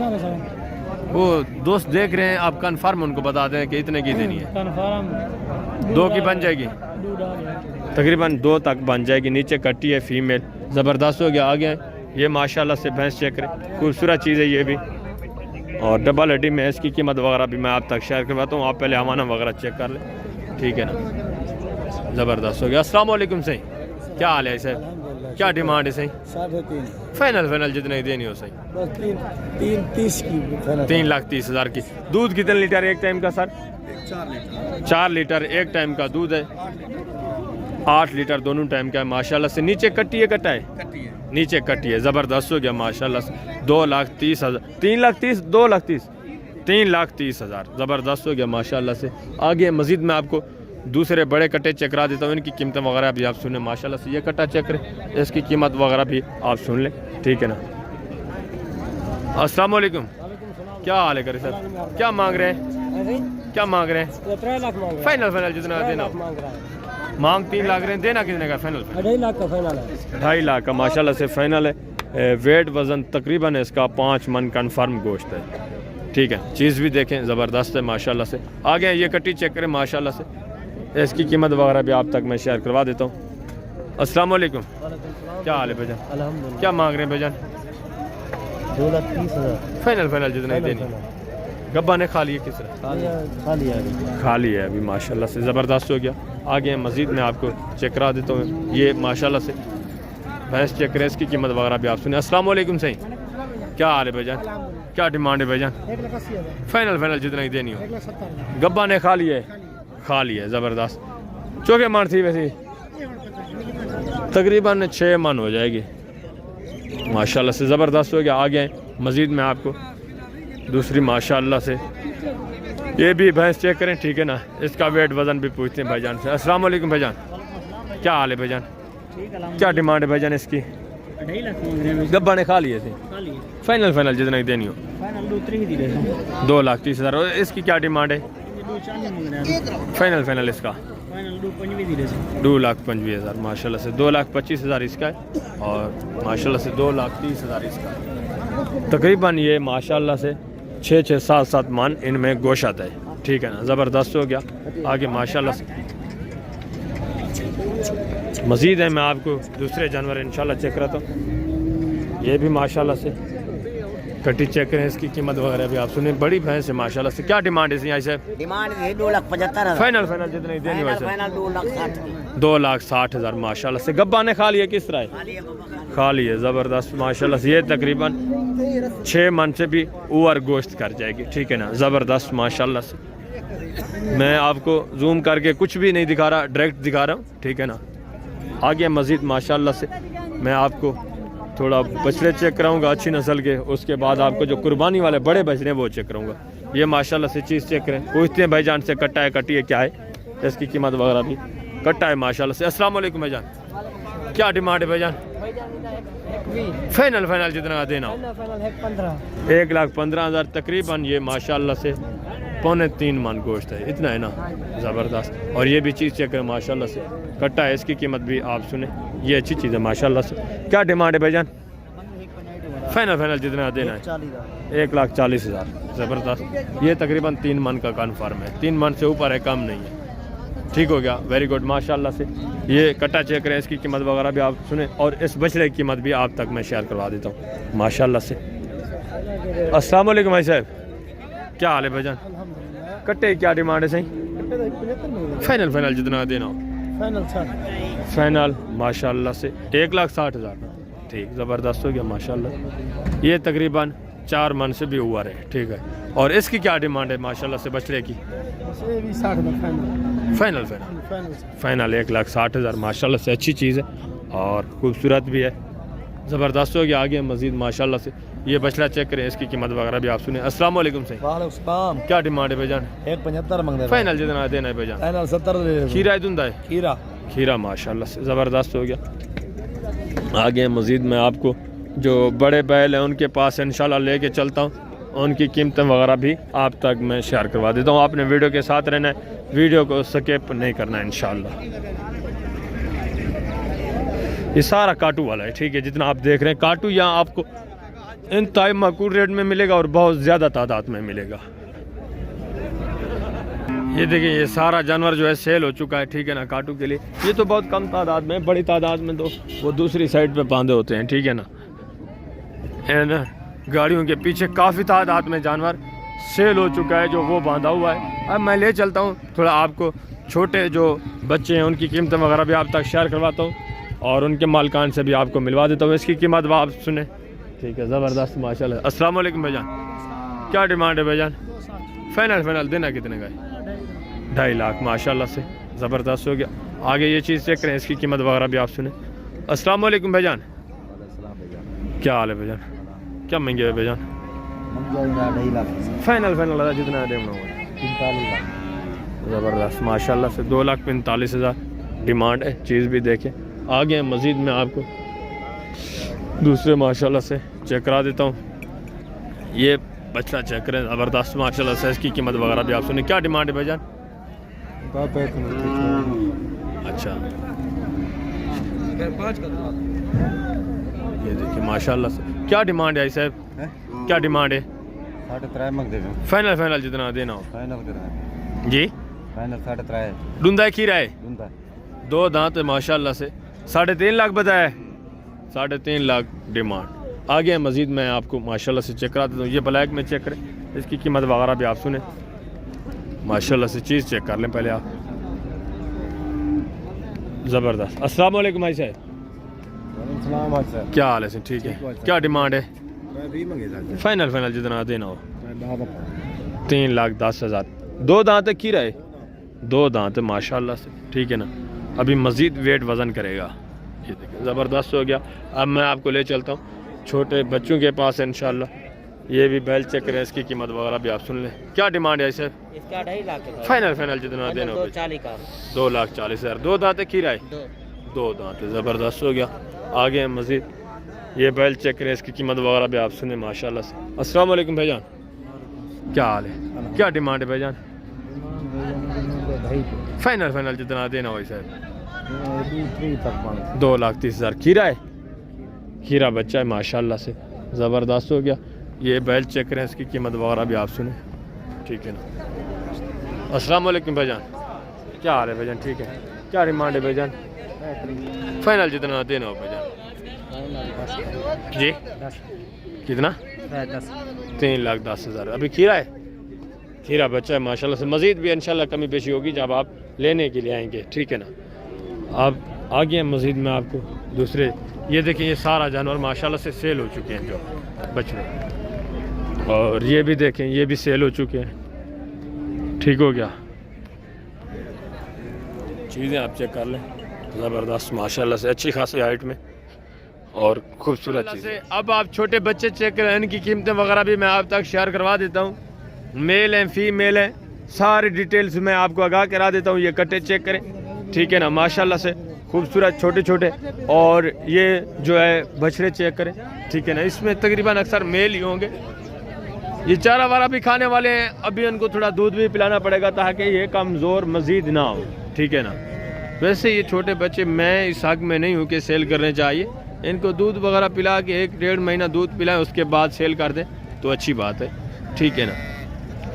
वो दोस्त देख रहे हैं, आप कंफर्म उनको बता दें कि इतने की देनी है। 2 की बन जाएगी, तकरीबन 2 तक बन जाएगी। नीचे कट्टी है, फीमेल, ज़बरदस्त हो गया। आगे ये माशाल्लाह से भैंस चेक करें, खूबसूरत चीज़ है ये भी। और डबल हड्डी में इसकी कीमत वगैरह भी मैं आप तक शेयर करवाता हूँ। आप पहले हवाना वगैरह चेक कर लें, ठीक है ना। ज़बरदस्त हो गया। अस्सलाम वालेकुम सही, क्या हाल है सर? क्या डिमांड है सही? 3.5। फाइनल फाइनल जितने देनी हो सही। बस 3.30 की। 3,30,000 की। दूध कितने लीटर एक टाइम का सर? 4 लीटर एक टाइम का दूध है। 8 लीटर दोनों टाइम का है माशाल्लाह से। नीचे कट्टी है, कट्टा है, नीचे कट्टी है, ज़बरदस्त हो गया माशाल्लाह से। 2,30,000, 3,30,000, 2,30,000, 3,30,000, ज़बरदस्त हो गया माशाल्लाह से। आगे मज़ीद मैं आपको दूसरे बड़े कट्टे चेक करा देता हूँ। इनकी कीमतें वगैरह भी आप सुने माशाल्लाह से। ये कट्टा चेक करें, इसकी कीमत वगैरह भी आप सुन लें, ठीक है ना। अस्सलाम वालेकुम, क्या हाल है करे सर? क्या मांग रहे हैं? क्या मांग रहे हैं? 3 लाख मांग रहा है। फाइनल फाइनल जितना देना मांग रहा है। मांग 3 लाख रहे हैं, देना कितने का फाइनल? 2.5 लाख का फाइनल है। 2.5 लाख का माशाल्लाह से फाइनल है। वेट वज़न तकरीबन इसका 5 मन कन्फर्म गोश्त है, ठीक है। चीज़ भी देखें, ज़बरदस्त है माशाल्लाह से। आगे ये कट्टी चेक करें माशाल्लाह से। इसकी कीमत वगैरह भी आप तक मैं शेयर करवा देता हूँ। अस्सलाम वालेकुम, क्या हाल है भाईजान? अल्हम्दुलिल्लाह। क्या मांग रहे हैं भाईजान? 2,30,000। फाइनल फाइनल जितना ही देनी। गब्बा ने खा लिया किस तरह? खा लिया है अभी माशाल्लाह से, ज़बरदस्त हो गया। आगे मज़ीद मैं आपको चेक करा देता हूँ। ये माशाल्लाह से भैंस चेक करें, इसकी कीमत वगैरह भी आप सुने। अस्सलाम वालेकुम सही, क्या हाल है भाईजान? क्या डिमांड है भाईजान? 1,80,000। फाइनल फाइनल जितना ही देनी हो। 1,70,000। गब्बा ने खा लिया है, खाली है, ज़बरदस्त। चौके मान थी वैसे तकरीबन 6 मन हो जाएगी माशाल्लाह से, ज़बरदस्त हो गया। आगे मज़ीद में आपको दूसरी माशाल्लाह से ये भी भैंस चेक करें, ठीक है ना। इसका वेट वज़न भी पूछते हैं भाईजान से। अस्सलाम वालेकुम भाईजान, क्या हाल है भाईजान? क्या डिमांड है भाईजान इसकी? 2.5 लाख मांग रहे हैं। गब्बा ने खा लिए थे? फाइनल जितना ही देनी हो। फाइनल 2.30 2,30,000। और इसकी क्या डिमांड है? 2.40 फाइनल इसका? फाइनल 2.25 2,25,000 माशाल्लाह से। 2,25,000 इसका है और माशाल्लाह से 2,30,000 इसका है। तकरीबन ये माशाल्लाह से 6-6, 7-7 मन इनमें गोश्त आता है, ठीक है ना। ज़बरदस्त हो गया। आगे माशाल्लाह से मज़ीद है, मैं आपको दूसरे जानवर इंशाल्लाह चेक कराता हूँ। ये भी माशाल्लाह से कटी चेक करें, इसकी कीमत वगैरह भी आप सुने। बड़ी भैंस है माशाल्लाह से। क्या डिमांड है यहाँ से? डिमांड है 2,75,000। फाइनल जितने देनी वैसे? फाइनल 2,60,000। 2,60,000 माशाल्लाह से। गब्बा ने खा लिया किस तरह है? खाली है, ज़बरदस्त माशाल्लाह से। ये तकरीबन 6 मन से भी ऊपर गोश्त कर जाएगी, ठीक है ना। ज़बरदस्त माशाल्लाह से। मैं आपको जूम करके कुछ भी नहीं दिखा रहा, डायरेक्ट दिखा रहा हूँ, ठीक है ना। आगे मज़ीद माशाल्लाह से मैं आपको थोड़ा बछड़े चेक कराऊंगा अच्छी नस्ल के, उसके बाद आपको जो कुर्बानी वाले बड़े बछड़े हैं वो चेक कराऊंगा। ये माशाल्लाह से चीज़ चेक करें। पूछते हैं भाईजान से कट्टा है, कटी है, क्या है, इसकी कीमत वगैरह भी। कट्टा है माशाल्लाह से। अस्सलाम वालेकुम भाईजान, क्या डिमांड है भाईजान? फाइनल जितना देना हो? 1,15,000 तकरीबन। ये माशाल्लाह से 2.25 मन गोश्त है, इतना है ना। ज़बरदस्त। और ये भी चीज़ चेक करें माशाल्लाह से। कट्टा है, इसकी कीमत भी आप सुने। ये अच्छी चीज़ है माशाल्लाह से। क्या डिमांड है भाईजान? फाइनल जितना देना है? 1,40,000। ज़बरदस्त। ये तकरीबन 3 मन का कन्फर्म है, 3 मन से ऊपर है, कम नहीं है। ठीक हो गया, वेरी गुड माशाल्लाह से। ये कट्टा चेक करें, इसकी कीमत वगैरह भी आप सुने और इस बछड़े की कीमत भी आप तक मैं शेयर करवा देता हूँ माशाल्लाह से। अस्सलाम वालेकुम भाई साहब, क्या हाल है भाईजान? कट्टे की क्या डिमांड है सही? फाइनल जितना देना हो? फाइनल माशाल्लाह से 1,60,000। ठीक, ज़बरदस्त हो गया माशाल्लाह। ये तकरीबन 4 मन से भी ऊपर है, ठीक है। और इसकी क्या डिमांड है माशाल्लाह से बछड़े की? फाइनल 1,60,000 माशाल्लाह से। अच्छी चीज़ है और खूबसूरत भी है, ज़बरदस्त हो गया। आगे मज़ीद माशाल्लाह से ये बछड़ा चेक करें, इसकी कीमत वगैरह भी आप सुने। अस्सलाम वालेकुम सही, क्या डिमांड है भाईजान? 1,75 मांग रहे हैं। फाइनल जितना देना है भाईजान? फाइनल 70। खीरा है, धुंधा है? खीरा माशाल्लाह से ज़बरदस्त हो गया। आगे मज़ीद मैं आपको जो बड़े बैल हैं उनके पास इंशाल्लाह लेके चलता हूँ, उनकी कीमतें वगैरह भी आप तक मैं शेयर करवा देता हूँ। आपने वीडियो के साथ रहना है, वीडियो को स्किप नहीं करना है इंशाल्लाह। ये सारा काटू वाला है, ठीक है। जितना आप देख रहे हैं काटू यहाँ आपको इंतहाई माकूल रेट में मिलेगा और बहुत ज़्यादा तादाद में मिलेगा। ये देखिए, ये सारा जानवर जो है सेल हो चुका है, ठीक है ना, काटू के लिए। ये तो बहुत कम तादाद में, बड़ी तादाद में तो वो दूसरी साइड पे बांधे होते हैं, ठीक है ना। एंड गाड़ियों के पीछे काफ़ी तादाद में जानवर सेल हो चुका है जो वो बांधा हुआ है। अब मैं ले चलता हूँ थोड़ा, आपको छोटे जो बच्चे हैं उनकी कीमतें वगैरह भी आप तक शेयर करवाता हूँ और उनके मालकान से भी आपको मिलवा देता हूँ। इसकी कीमत आप सुने, ठीक है। ज़बरदस्त माशाल्लाह। अस्सलाम वालेकुम भाईजान, क्या डिमांड है भाईजान? फाइनल देना कितने का है? 2.5 लाख माशाल्लाह से। ज़बरदस्त हो गया। आगे ये चीज़ चेक करें, इसकी कीमत वगैरह भी आप सुने। अस्सलाम वालेकुम भाईजान, क्या हाल है भाईजान? क्या महंगे है भाईजान? फाइनल जितना देना होगा? 45 लाख। ज़बरदस्त माशाल्लाह से। 2,45,000 डिमांड है। चीज़ भी देखें। आगे मज़ीद में आपको दूसरे माशाल्लाह से चेक करा देता हूँ। ये बच्चा चेक करें, ज़बरदस्त माशाल्लाह से। इसकी कीमत वगैरह भी आप सुने। क्या डिमांड है भाईजान? अच्छा, ये देखिए माशाल्लाह से। क्या डिमांड है साहब? क्या डिमांड है? 3.5 मांग रहे हैं। फाइनल जितना देना हो? फाइनल जी, फाइनल 3.5। डूंदा खीरा है, 2 दांत है माशाल्लाह से। 3.5 लाख बताया, 3.5 लाख डिमांड। आगे मज़ीद मैं आपको माशाल्लाह से चेक करा देता हूँ। ये ब्लैक में चेक करें, इसकी कीमत वगैरह भी आप सुने माशाल्लाह से। चीज़ चेक कर लें पहले आप। ज़बरदस्त। अस्सलाम वालेकुम भाई साहब, क्या हाल है? ठीक है। क्या डिमांड है? फाइनल जितना देना हो? 3,10,000। 2 दांत खीरा है 2 दांत है माशाल्लाह से, ठीक है ना। अभी मज़ीद वेट वज़न करेगा। ये देखिए ज़बरदस्त हो गया। अब मैं आपको ले चलता हूँ छोटे बच्चों के पास है इंशाल्लाह। ये भी बैल चेक करें, इसकी कीमत वगैरह भी आप सुन लें। क्या डिमांड है सर? इसका 2.5 लाख है। फाइनल जितना देना हो 240 का 2,40,000। 2 दांत है, खीरा है 2 दांत है, ज़बरदस्त हो गया। आगे हैं मज़ीद, ये बैल चेक करें, इसकी कीमत वगैरह भी आप सुने माशाल्लाह से। अस्सलाम वालेकुम भाईजान, क्या हाल है? क्या डिमांड है भाईजान? फाइनल जितना देना हो सर 2,30,000। खीरा है, खीरा बच्चा है माशाल्लाह से, ज़बरदस्त हो गया। ये बैल चेक करें, इसकी कीमत वगैरह भी आप सुने, ठीक है ना। अस्सलाम वालेकुम भाईजान, क्या हाल है भाईजान? ठीक है, क्या डिमांड है भाईजान? फाइनल जितना देना हो भाईजान जी? कितना? 3,10,000। अभी खीरा है, खीरा बच्चा है माशाल्लाह से। मज़ीद भी इंशाल्लाह कमी पेशी होगी जब आप लेने के लिए आएंगे, ठीक है ना। अब आगे मज़ीद में आपको दूसरे, ये देखिए ये सारा जानवर माशाल्लाह से सेल हो चुके हैं जो बछड़े, और ये भी देखें ये भी सेल हो चुके हैं, ठीक हो गया। चीज़ें आप चेक कर लें, ज़बरदस्त माशाल्लाह से, अच्छी खासी हाइट में और खूबसूरत चीज़ें। अब आप छोटे बच्चे चेक करें, इनकी कीमतें वगैरह भी मैं आप तक शेयर करवा देता हूँ। मेल हैं, फीमेल हैं, सारी डिटेल्स मैं आपको आगाह करा देता हूँ। ये कट्टे चेक करें, ठीक है ना, माशाल्लाह से खूबसूरत छोटे छोटे। और ये जो है बछड़े चेक करें, ठीक है ना, इसमें तकरीबन अक्सर मेल ही होंगे। ये चारा वारा भी खाने वाले हैं, अभी इनको थोड़ा दूध भी पिलाना पड़ेगा ताकि ये कमज़ोर मज़ीद ना हो, ठीक है ना। वैसे ये छोटे बच्चे मैं इस हक़ में नहीं हूँ कि सेल करने चाहिए, इनको दूध वगैरह पिला के 1-1.5 महीना दूध पिलाएं, उसके बाद सेल कर दें तो अच्छी बात है, ठीक है ना।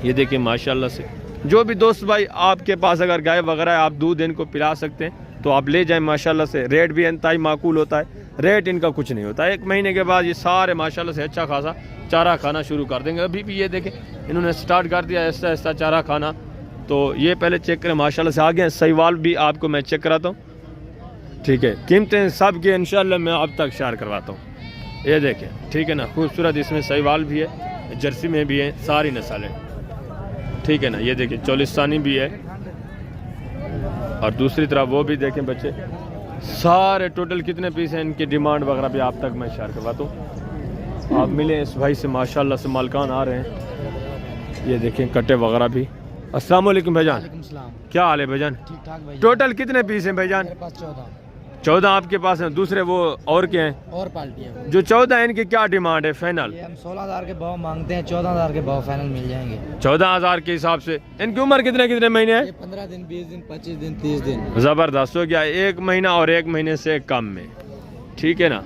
ये देखिए माशाल्लाह से, जो भी दोस्त भाई आपके पास अगर गाय वगैरह है, आप दूध इनको पिला सकते हैं तो आप ले जाएं माशाल्लाह से। रेट भी इंतहाई माकूल होता है, रेट इनका कुछ नहीं होता है। 1 महीने के बाद ये सारे माशाल्लाह से अच्छा खासा चारा खाना शुरू कर देंगे। अभी भी ये देखें इन्होंने स्टार्ट कर दिया ऐसा ऐसा चारा खाना। तो ये पहले चेक करें माशाल्लाह से। आगे सहीवाल भी आपको मैं चेक कराता हूँ, ठीक है। कीमतें सब के इंशाल्लाह मैं अब तक शेयर करवाता हूँ। ये देखें, ठीक है ना, खूबसूरत इसमें सहीवाल भी है, जर्सी में भी है, सारी नस्लें, ठीक है ना। ये देखिए चौलिस्तानी भी है, और दूसरी तरफ वो भी देखें बच्चे। सारे टोटल कितने पीस हैं, इनकी डिमांड वगैरह भी आप तक मैं शेयर करवाता हूँ। आप मिले इस भाई से माशाल्लाह से, मालकान आ रहे हैं। ये देखें कट्टे वगैरह भी। अस्सलाम वालेकुम भाईजान, क्या हाल है भाईजान? ठीक ठाक भाई। टोटल कितने पीस हैं भाईजान? मेरे पास 14 आपके पास हैं। दूसरे वो और क्या हैं? और पार्टी है। जो 14 है इनकी क्या डिमांड है फाइनल? ये हम 16,000 के भाव मांगते हैं, 14,000 के भाव फाइनल मिल जाएंगे। 14,000 के हिसाब से। इनकी उम्र कितने कितने महीने है? ये 15 दिन, 20 दिन, 25 दिन, 30 दिन। ज़बरदस्त हो गया, 1 महीना और 1 महीने से कम में, ठीक है ना।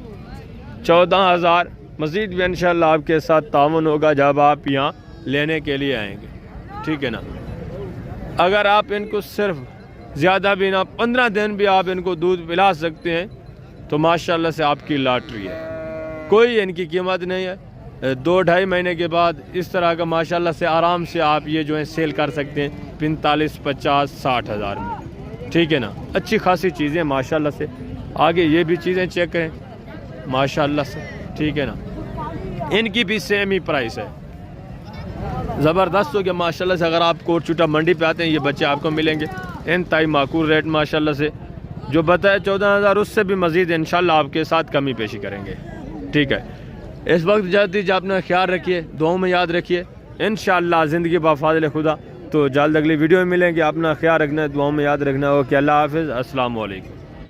14,000। मज़ीद भी इंशाल्लाह आपके साथ तावन होगा जब आप यहाँ लेने के लिए आएंगे, ठीक है ना। अगर आप इनको सिर्फ ज़्यादा भी ना 15 दिन भी आप इनको दूध पिला सकते हैं तो माशाल्लाह से आपकी लॉटरी है। कोई इनकी कीमत नहीं है। 2-2.5 महीने के बाद इस तरह का माशाल्लाह से आराम से आप ये जो है सेल कर सकते हैं 45, 50, 60 हज़ार में, ठीक है ना। अच्छी खासी चीज़ें माशाल्लाह से। आगे ये भी चीज़ें चेक करें माशाल्लाह से, ठीक है ना। इनकी भी सेम ही प्राइस है, ज़बरदस्त हो गया माशाल्लाह से। अगर आप कोट चुटा मंडी पे आते हैं ये बच्चे आपको मिलेंगे इंतहाई माकूल रेट माशाल्लाह से। जो बताया 14,000 उससे भी मज़ीद इंशाल्लाह आपके साथ कमी पेशी करेंगे, ठीक है। इस वक्त इजाज़त दीजिए, अपना ख्याल रखिए, दुआओं में याद रखिए। इंशाल्लाह ज़िंदगी बाफ़ाज़िल खुदा। तो जल्द अगली वीडियो में मिलेंगे। अपना ख्याल रखना, दुआओं में याद रखना। ओके, अल्लाह हाफ़िज़, अस्सलाम वालेकुम।